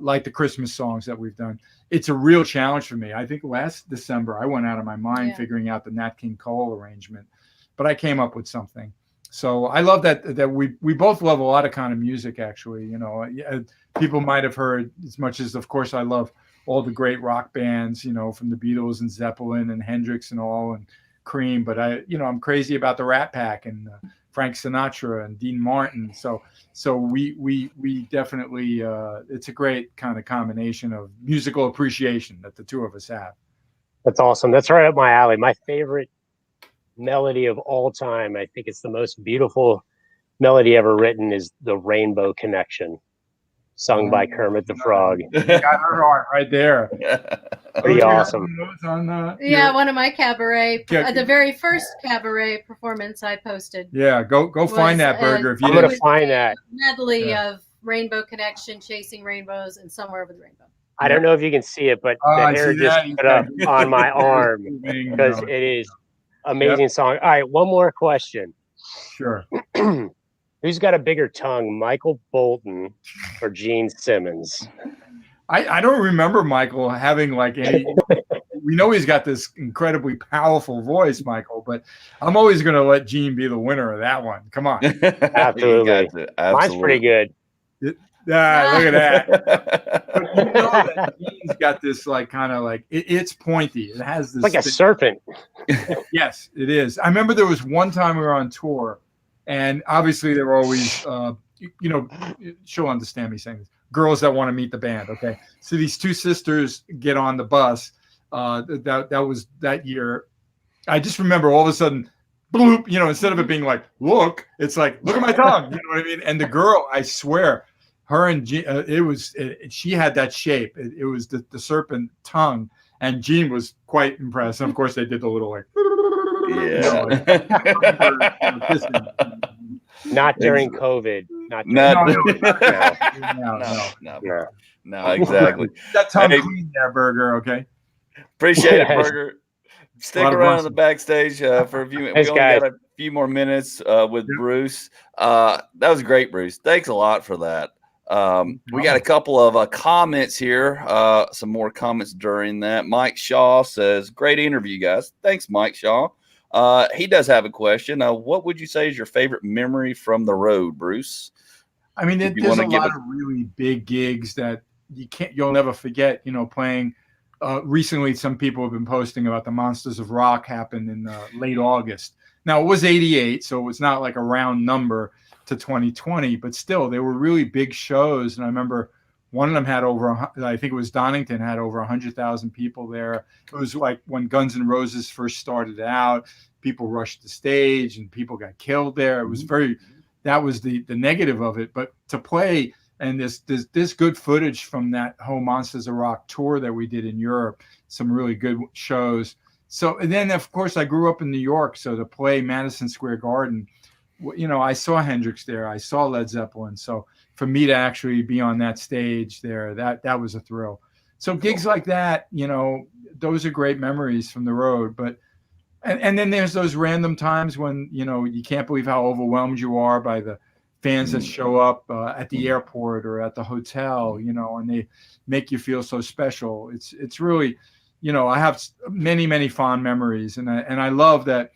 S3: like the Christmas songs that we've done, it's a real challenge for me. I think last December, I went out of my mind figuring out the Nat King Cole arrangement, but I came up with something. So I love that we both love a lot of kind of music, actually. You know, people might have heard, as much as, of course, I love all the great rock bands, you know, from the Beatles and Zeppelin and Hendrix and all, and Cream. But I'm crazy about the Rat Pack and Frank Sinatra and Dean Martin. So we definitely, it's a great kind of combination of musical appreciation that the two of us have.
S7: That's awesome. That's right up my alley. My favorite melody of all time, I think it's the most beautiful melody ever written, is The Rainbow Connection, sung by Kermit the Frog.
S3: You got her heart right there.
S7: Pretty awesome.
S4: One of my cabaret, the very first cabaret performance I posted.
S3: Yeah, go find that, Berger. If you
S7: I'm gonna find that
S4: medley of Rainbow Connection, Chasing Rainbows, and Somewhere Over the Rainbow.
S7: I don't know if you can see it, but the hair just put up on my arm because it is amazing song. All right, one more question.
S3: Sure.
S7: Who's got a bigger tongue, Michael Bolton or Gene Simmons?
S3: I don't remember Michael having like any. We know he's got this incredibly powerful voice, Michael, but I'm always going to let Gene be the winner of that one. Come on.
S7: Absolutely. Mine's pretty good.
S3: Look at that. But you know that Gene's got this like kind of like it's pointy. It has this
S7: like a serpent.
S3: Yes, it is. I remember there was one time we were on tour, and obviously there were always, you know, she'll understand me saying this, girls that want to meet the band. Okay, so these two sisters get on the bus. That was that year. I just remember all of a sudden, bloop. You know, instead of it being like look, it's like look at my tongue. You know what I mean? And the girl, I swear, her and she had that shape. It was the serpent tongue, and Gene was quite impressed. And of course, they did the little like,
S7: Not during COVID.
S1: No, exactly.
S3: That tongue clean there, Burger. Okay.
S1: Appreciate it, Burger. Stick around in the backstage for a few minutes. We only got a few more minutes with Bruce. That was great, Bruce. Thanks a lot for that. We got a couple of comments here. Some more comments during that. Mike Shaw says, great interview, guys. Thanks, Mike Shaw. He does have a question. What would you say is your favorite memory from the road, Bruce?
S3: I mean, there's a lot of really big gigs that you'll never forget, playing. Recently, some people have been posting about the Monsters of Rock happened in late August. Now, it was 88, so it was not like a round number to 2020, but still, they were really big shows. And I remember one of them had I think it was Donington, had over 100,000 people there. It was like when Guns N' Roses first started out, people rushed the stage and people got killed there. It was that was the negative of it. But to play, and this good footage from that whole Monsters of Rock tour that we did in Europe, some really good shows. So, and then of course I grew up in New York, so to play Madison Square Garden, I saw Hendrix there, I saw Led Zeppelin. So for me to actually be on that stage there, that was a thrill. So gigs like that, those are great memories from the road. But and then there's those random times when you can't believe how overwhelmed you are by the fans that show up at the airport or at the hotel, and they make you feel so special. It's really, I have many, many fond memories, and I love that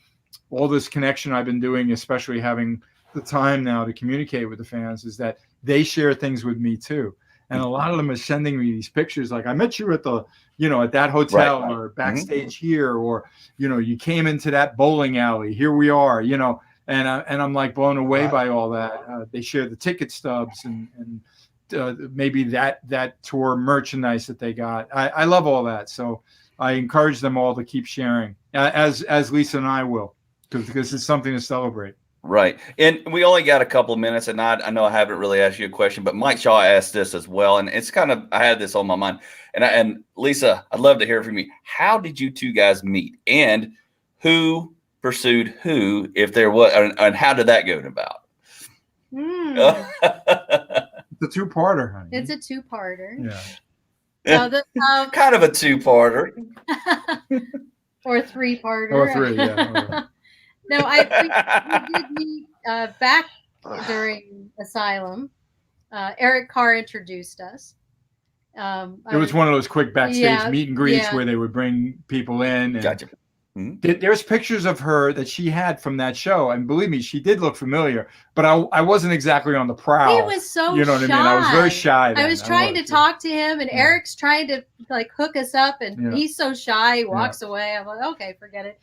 S3: all this connection I've been doing, especially having the time now to communicate with the fans, is that they share things with me too. And a lot of them are sending me these pictures, like I met you at the, at that hotel or backstage here, or, you came into that bowling alley. Here we are, and I'm like blown away by all that. They share the ticket stubs and maybe that tour merchandise that they got. I love all that. So I encourage them all to keep sharing, as Lisa and I will, because it's something to celebrate.
S1: Right. And we only got a couple of minutes, and I know I haven't really asked you a question, but Mike Shaw asked this as well. And it's kind of, I had this on my mind. And Lisa, I'd love to hear from you. How did you two guys meet? And who pursued who, if there was, and how did that go about?
S3: It's a two-parter, honey.
S4: It's a two-parter.
S3: Yeah.
S4: So
S1: kind of a two-parter.
S4: Or three-parter.
S3: Or three, yeah.
S4: No, we did meet back during Asylum. Eric Carr introduced us.
S3: It was one of those quick backstage meet and greets where they would bring people in. And
S1: gotcha.
S3: There's pictures of her that she had from that show, and believe me, she did look familiar. But I wasn't exactly on the prowl.
S4: He was so
S3: what I mean? I was very shy.
S4: I was trying to talk to him, and Eric's trying to like hook us up, and he's so shy. He walks away. I'm like, okay, forget it.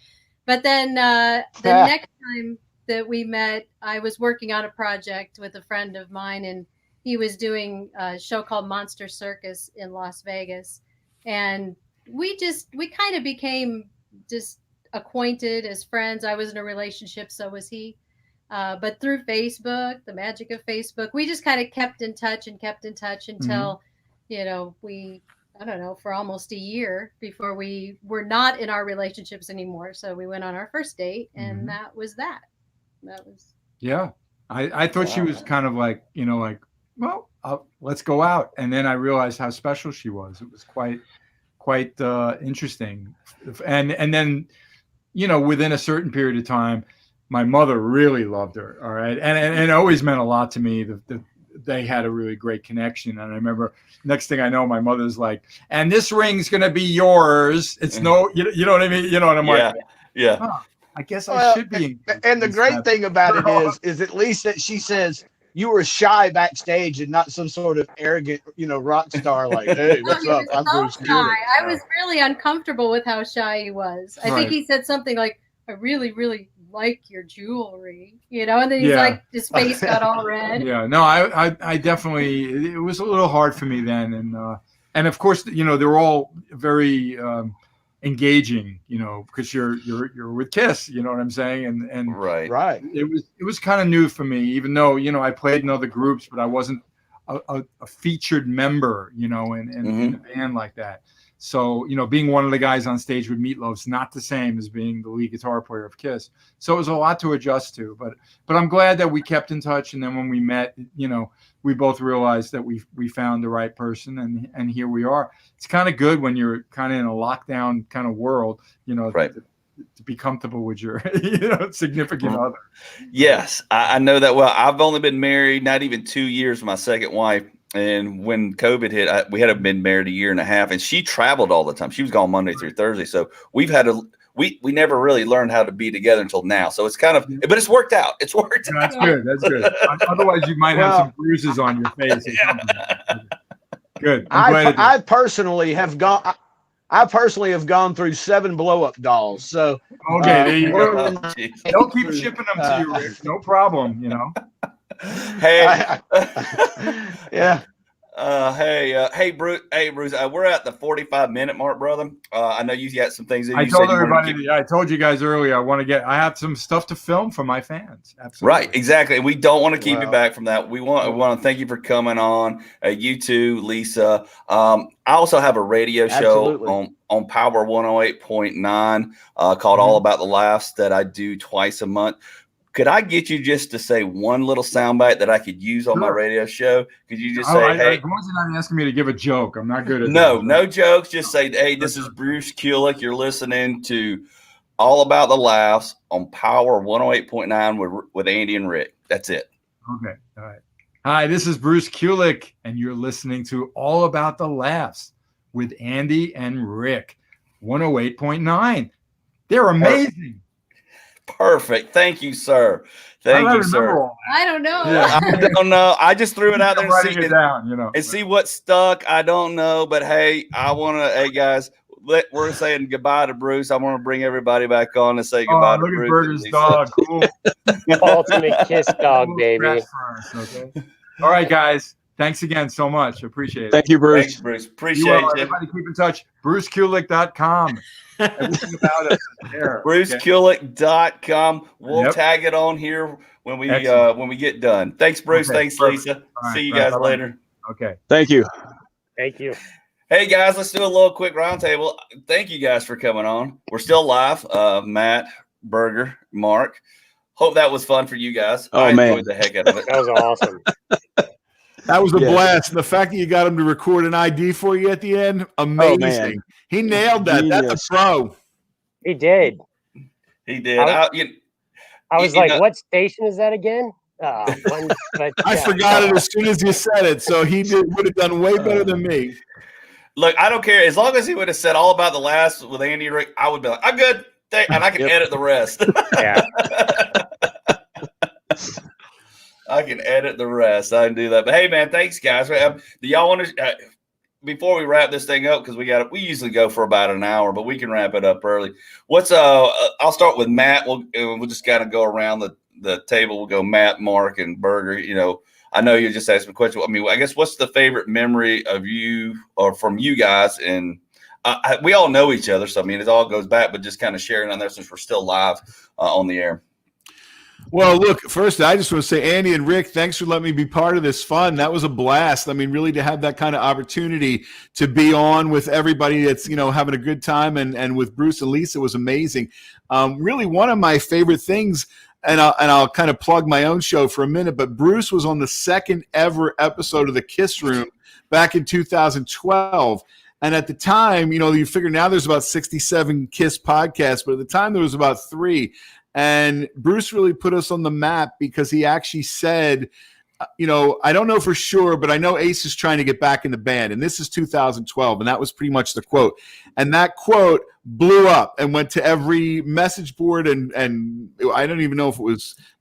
S4: But then the next time that we met, I was working on a project with a friend of mine, and he was doing a show called Monster Circus in Las Vegas. And we kind of became just acquainted as friends. I was in a relationship, so was he. But through Facebook, the magic of Facebook, we just kind of kept in touch until, I don't know, for almost a year before we were not in our relationships anymore. So we went on our first date, and that was that.
S3: Yeah. I thought she was kind of like, well, let's go out. And then I realized how special she was. It was quite interesting. And then, within a certain period of time, my mother really loved her. All right. And it always meant a lot to me that they had a really great connection. And I remember next thing I know, my mother's like, and this ring's going to be yours. It's no, you know what I mean? And I'm like, oh, I guess I should be.
S2: And the great thing about it is at least that she says you were shy backstage and not some sort of arrogant, rock star like, hey, what's up? I'm Bruce Kulick.
S4: I was really uncomfortable with how shy he was. I think he said something like, I really, really like your jewelry, and then he's like, his face got all red.
S3: Yeah, no, I definitely, it was a little hard for me then. And of course, they're all very engaging, because you're with Kiss, you know what I'm saying? And
S1: right.
S3: It was kind of new for me, even though, I played in other groups, but I wasn't a featured member, in a band like that. So, being one of the guys on stage with Meatloaf's not the same as being the lead guitar player of Kiss. So it was a lot to adjust to, but I'm glad that we kept in touch. And then when we met, we both realized that we found the right person, and here we are. It's kind of good when you're kind of in a lockdown kind of world,
S1: right.
S3: to be comfortable with your significant other.
S1: Yes, I know that well. I've only been married not even 2 years with my second wife. And when COVID hit, we had been married a year and a half, and she traveled all the time. She was gone Monday through Thursday. So we've had we never really learned how to be together until now. So it's kind of, but it's worked out. It's worked out.
S3: That's good. That's good. Otherwise, you might have some bruises on your face. Good.
S2: I personally have gone through 7 blow-up dolls. So
S3: okay, there you go. Don't keep shipping them to you, Rick. No problem.
S1: Hey,
S2: yeah.
S1: Hey, Bruce. We're at the 45-minute mark, brother. I know you got some things that
S3: I told everybody. I told you guys earlier. I have some stuff to film for my fans. Absolutely.
S1: Right, exactly. We don't want to keep you back from that. We want to thank you for coming on. You too, Lisa. I also have a radio show on Power 108.9 called All About the Laughs that I do twice a month. Could I get you just to say one little soundbite that I could use on my radio show? Could you just say, hey?
S3: As long as you're not asking me to give a joke, I'm not good at
S1: no jokes. Just say, hey, this is Bruce Kulick. You're listening to All About the Laughs on Power 108.9 with Andy and Rick. That's it.
S3: Okay. All right. Hi, this is Bruce Kulick, and you're listening to All About the Laughs with Andy and Rick. 108.9. They're amazing.
S1: Perfect. Thank you, sir. Thank you, sir.
S4: I don't know.
S3: Yeah.
S1: I don't know. I just threw it out there
S3: and
S1: see what stuck. I don't know, but hey, hey guys, we're saying goodbye to Bruce. I want to bring everybody back on and say goodbye to
S3: look
S1: Bruce.
S3: At Burger's dog. Cool.
S7: Ultimate kiss dog, baby.
S3: Okay. All right, guys. Thanks again so much. Appreciate it.
S6: Thank you, Bruce.
S1: Thanks, Bruce. Appreciate you.
S3: Everybody keep in touch. BruceKulick.com. Everything about us there.
S1: BruceKulick.com. We'll tag it on here when we get done. Thanks, Bruce.
S3: Okay,
S1: Thanks,
S3: perfect.
S1: Lisa.
S3: Right,
S1: see you guys later.
S3: Okay.
S6: Thank you.
S7: Thank you.
S1: Hey guys, let's do a little quick roundtable. Thank you guys for coming on. We're still live. Matt, Berger, Mark. Hope that was fun for you guys. I enjoyed the heck out of it.
S7: That was awesome.
S5: That was a blast. And the fact that you got him to record an ID for you at the end, amazing. He nailed that.
S6: Genius.
S5: That's a pro.
S7: He did.
S1: He did.
S7: I was like, what station is that again?
S5: I forgot it as soon as you said it. So he would have done way better than me.
S1: Look, I don't care. As long as he would have said all about the last with Andy and Rick, I would be like, I'm good. And I can edit the rest.
S7: Yeah.
S1: I can edit the rest. I can do that. But hey, man, thanks, guys. Do y'all want to before we wrap this thing up, because we usually go for about an hour, but we can wrap it up early. I'll start with Matt. We'll just kind of go around the table. We'll go Matt, Mark, and Berger. I know you just asked me a question. I mean, I guess what's the favorite memory of you or from you guys? And we all know each other, so I mean, it all goes back. But just kind of sharing on there since we're still live on the air.
S5: Well, look, first, I just want to say, Andy and Rick, thanks for letting me be part of this fun. That was a blast. I mean, really to have that kind of opportunity to be on with everybody that's, having a good time and with Bruce and Lisa was amazing. Really one of my favorite things, and I'll kind of plug my own show for a minute, but Bruce was on the second ever episode of The Kiss Room back in 2012. And at the time, you figure now there's about 67 Kiss podcasts, but at the time there was about 3. And Bruce really put us on the map because he actually said, I don't know for sure, but I know Ace is trying to get back in the band. And this is 2012. And that was pretty much the quote. And that quote blew up and went to every message board. And I don't even know if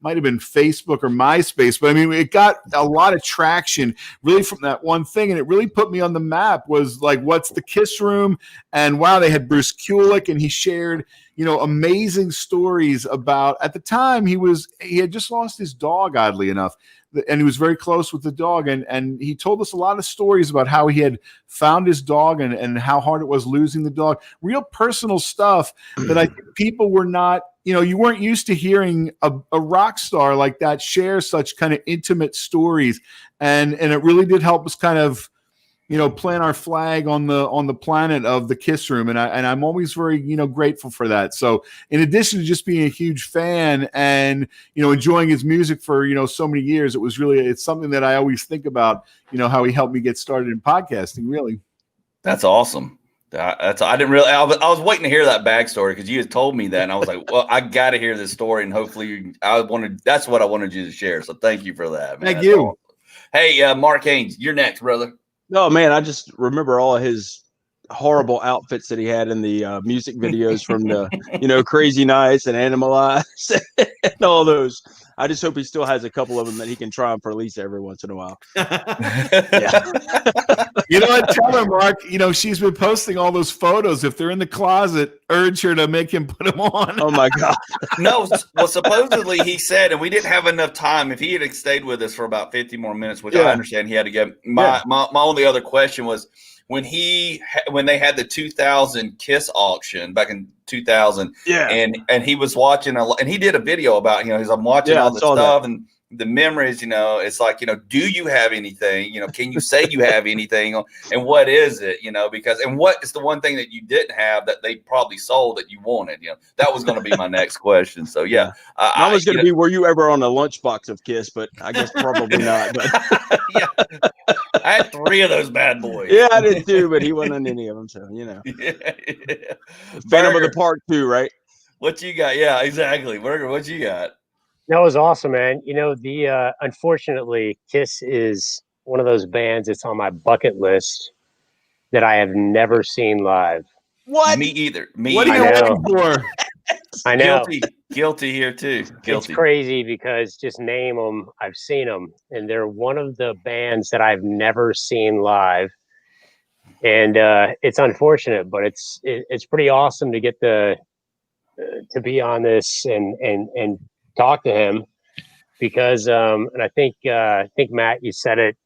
S5: might have been Facebook or MySpace. But I mean, it got a lot of traction really from that one thing. And it really put me on the map was like, what's the Kiss Room? And wow, they had Bruce Kulick and he shared amazing stories about. At the time, he had just lost his dog, oddly enough, and he was very close with the dog. And he told us a lot of stories about how he had found his dog and how hard it was losing the dog. Real personal stuff that I think people were not, you weren't used to hearing a rock star like that share such kind of intimate stories. And it really did help us kind of, plant our flag on the planet of the Kiss Room. And I'm always very, grateful for that. So in addition to just being a huge fan and, enjoying his music for, so many years, it's something that I always think about, how he helped me get started in podcasting, really.
S1: That's awesome. I didn't really, I was waiting to hear that backstory because you had told me that. And I was like, well, I got to hear this story. And hopefully that's what I wanted you to share. So thank you for that, man.
S5: Thank you.
S1: Awesome. Hey, Mark Haynes, you're next, brother.
S6: No, man, I just remember all of his horrible outfits that he had in the music videos from the, Crazy Nights and Animalize and all those. I just hope he still has a couple of them that he can try and for at least every once in a while.
S5: Yeah. You know what? Tell her, Mark, she's been posting all those photos. If they're in the closet, urge her to make him put them on.
S6: Oh, my God.
S1: No, well, supposedly he said, and we didn't have enough time. If he had stayed with us for about 50 more minutes, which I understand he had to get. My only other question was, when they had the 2000 Kiss auction back in 2000, and he was watching and he did a video about, he's I'm watching all the stuff and the memories, it's like, do you have anything, can you say you have anything, and what is it, because, and what is the one thing that you didn't have that they probably sold that you wanted, that was going to be my next question. So
S6: I was going to be, were you ever on a lunchbox of Kiss? But I guess probably not. But
S1: yeah, I had 3 of those bad boys.
S6: Yeah, I did too, but he wasn't on any of them. So Phantom of the Park 2, right?
S1: What you got? Yeah, exactly. Burger, what you got?
S7: That was awesome, man. Unfortunately, Kiss is one of those bands that's on my bucket list that I have never seen live.
S6: What?
S1: Me either.
S5: What are you waiting for?
S7: I know.
S1: Guilty here too. Guilty.
S7: It's crazy because just name them, I've seen them, and they're one of the bands that I've never seen live. And it's unfortunate, but it's pretty awesome to get to be on this and talk to him, because and I think Matt, you said it,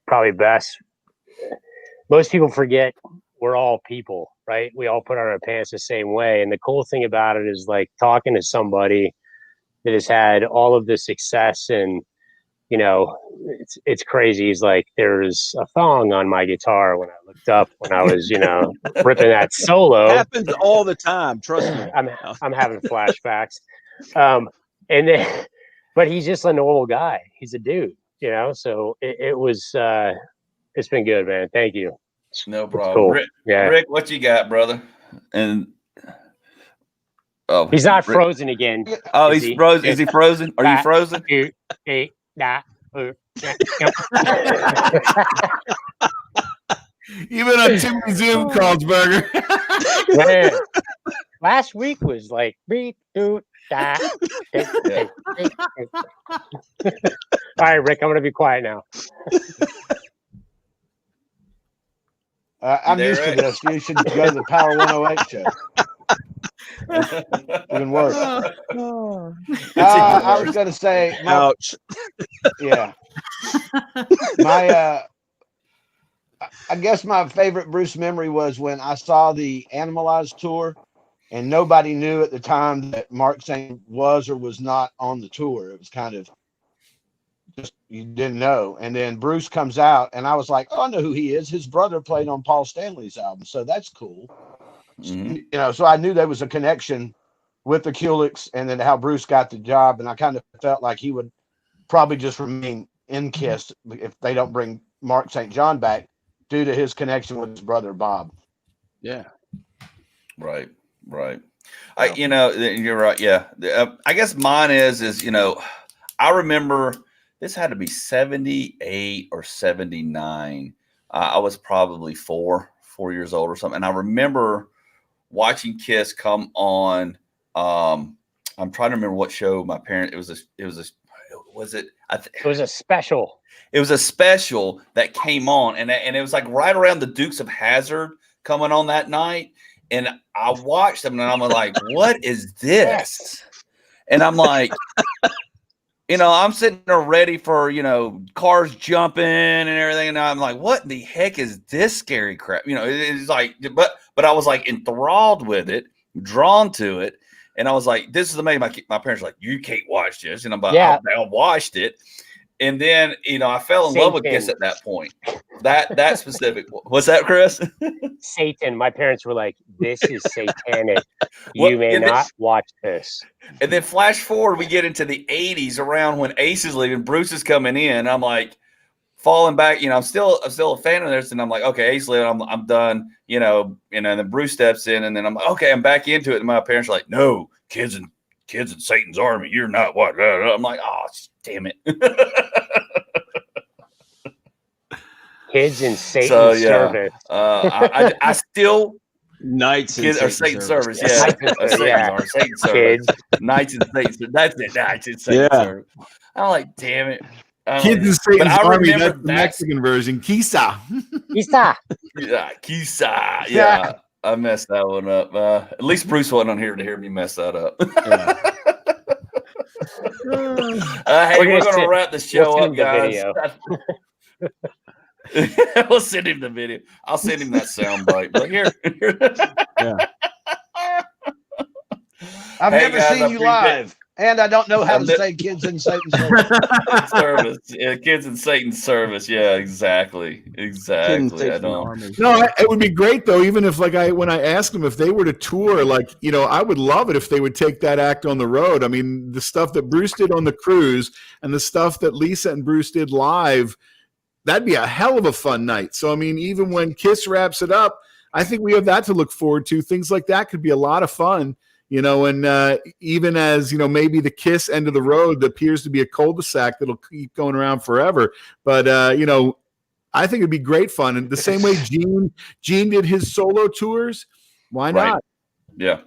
S7: probably best. Most people forget we're all people, right? We all put on our pants the same way. And the cool thing about it is, like, talking to somebody that has had all of this success, and it's crazy. He's like, there's a thong on my guitar when I looked up when I was, ripping that solo.
S6: It happens all the time. Trust me.
S7: I'm having flashbacks. And then, but he's just a normal guy. He's a dude, so it was, it's been good, man. Thank you.
S1: No problem.
S7: Cool.
S1: Rick, what you got, brother? And
S7: he's not frozen again.
S1: Oh, he's frozen. Is he frozen? Are you frozen?
S5: Even on too many Zoom calls, Burger.
S7: Man, last week was like beat doot da. All right, Rick, I'm gonna be quiet now.
S2: I'm used to this. You should go to the Power 108 show. Even worse. I was going to say,
S6: ouch.
S2: Yeah. I guess my favorite Bruce memory was when I saw the Animalize tour, and nobody knew at the time that Mark St. was or was not on the tour. It was kind of just, you didn't know. And then Bruce comes out, and I was like, oh, I know who he is. His brother played on Paul Stanley's album, so that's cool.
S1: Mm-hmm.
S2: So I knew there was a connection with the Kulicks, and then how Bruce got the job. And I kind of felt like he would probably just remain in Kiss if they don't bring Mark St. John back, due to his connection with his brother Bob.
S6: Yeah.
S1: Right. You're right. Yeah. I guess mine is I remember this had to be 78 or 79. I was probably 4 years old or something. And I remember watching Kiss come on. I'm trying to remember what show my parents, it was a special. It was a special that came on, and it was like right around the Dukes of Hazzard coming on that night. And I watched them, and I'm like, what is this? And I'm like, I'm sitting there ready for, cars jumping and everything. And I'm like, what in the heck is this scary crap? It's like, but I was like enthralled with it, drawn to it. And I was like, this is amazing. My parents were like, you can't watch this. And I'm like, I watched it. And then, I fell in love with Kiss at that point. That specific. What's that, Chris?
S7: Satan. My parents were like, this is satanic. You may not watch this.
S1: And then flash forward, we get into the 80s around when Ace is leaving, Bruce is coming in. I'm like falling back, I'm still a fan of this. And I'm like, okay, Ace leaving, I'm done, and then Bruce steps in, and then I'm like, okay, I'm back into it. And my parents are like, no, kids in Satan's army. You're not what? I'm like, oh, damn it.
S7: Kids in Satan's service.
S1: I still
S6: Knights in
S1: Satan's service. Yeah, Satan's service. Knights in Satan's service. That's it. Knights in Satan's service. I'm like, damn it.
S5: Kids in Satan's army. That's the Mexican version. Kisa.
S7: Kisa.
S1: Yeah, Kisa. Yeah. I messed that one up. At least Bruce wasn't on here to hear me mess that up. Hey, we're going to wrap the show up, guys. We'll send him the video. I'll send him that sound bite. But here.
S2: I've never seen you live, and I don't know how to say kids in Satan's
S1: service. Yeah, kids in Satan's service. Yeah, exactly. I don't.
S5: No, it would be great though. Even if when I asked them if they were to tour, I would love it if they would take that act on the road. I mean, the stuff that Bruce did on the cruise and the stuff that Lisa and Bruce did live, that'd be a hell of a fun night. So, I mean, even when Kiss wraps it up, I think we have that to look forward to. Things like that could be a lot of fun. And even as, maybe the Kiss end of the road appears to be a cul-de-sac that'll keep going around forever. But, I think it'd be great fun. And the same way Gene did his solo tours, why not?
S1: Right. Yeah.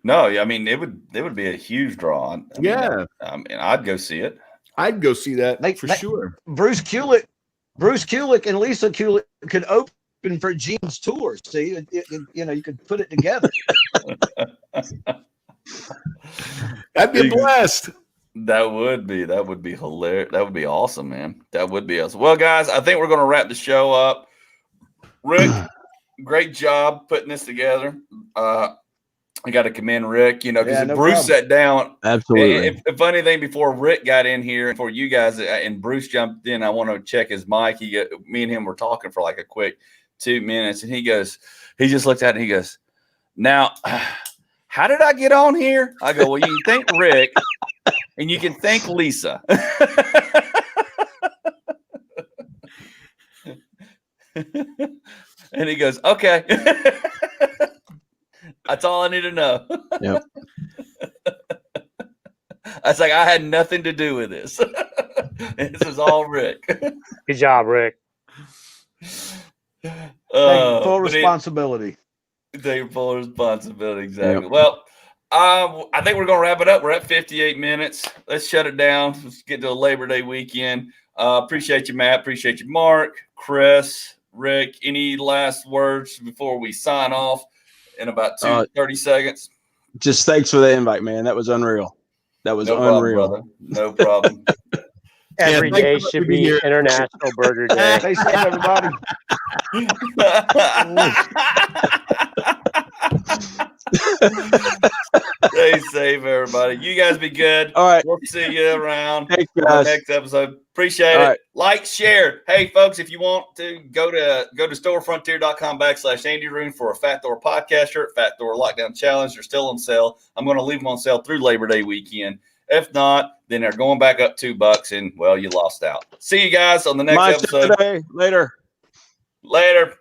S1: No, I mean, it would be a huge draw. I'd go see it.
S5: I'd go see that for sure.
S2: Bruce Kulick and Lisa Kulick could open for Gene's tour. See, you could put it together.
S5: That'd be a blast.
S1: That would be hilarious. That would be awesome, man. That would be awesome. Well, guys, I think we're going to wrap the show up. Rick, great job putting this together. I got to commend Rick, because Bruce sat down.
S6: Absolutely.
S1: And funny thing, before Rick got in here, before you guys and Bruce jumped in, I want to check his mic. Me and him were talking for like a quick 2 minutes, and he just looked at it and he goes, now, how did I get on here? I go, well, you can thank Rick and you can thank Lisa. And he goes, okay. That's all I need to know.
S6: Yep.
S1: I was like, I had nothing to do with this. This is all Rick.
S7: Good job, Rick.
S2: Full responsibility.
S1: Take full responsibility, exactly. Yep. Well, I think we're going to wrap it up. We're at 58 minutes. Let's shut it down. Let's get to a Labor Day weekend. Appreciate you, Matt. Appreciate you, Mark, Chris, Rick. Any last words before we sign off in about 30 seconds?
S6: Just thanks for the invite, man. That was unreal. That was unreal.
S1: No problem.
S7: Every day should be International Burger Day.
S2: Stay safe, everybody.
S1: Stay safe, everybody. You guys be good.
S6: All right.
S1: We'll see you around
S6: Thanks, guys.
S1: next episode. Appreciate it.
S6: Right.
S1: Like, share. Hey, folks, if you want to go to storefrontier.com/Andy Roon for a Fat Thor podcast shirt, Fat Thor Lockdown Challenge. They're still on sale. I'm going to leave them on sale through Labor Day weekend. If not, then they're going back up $2, and well, you lost out. See you guys on the next episode.
S6: Later.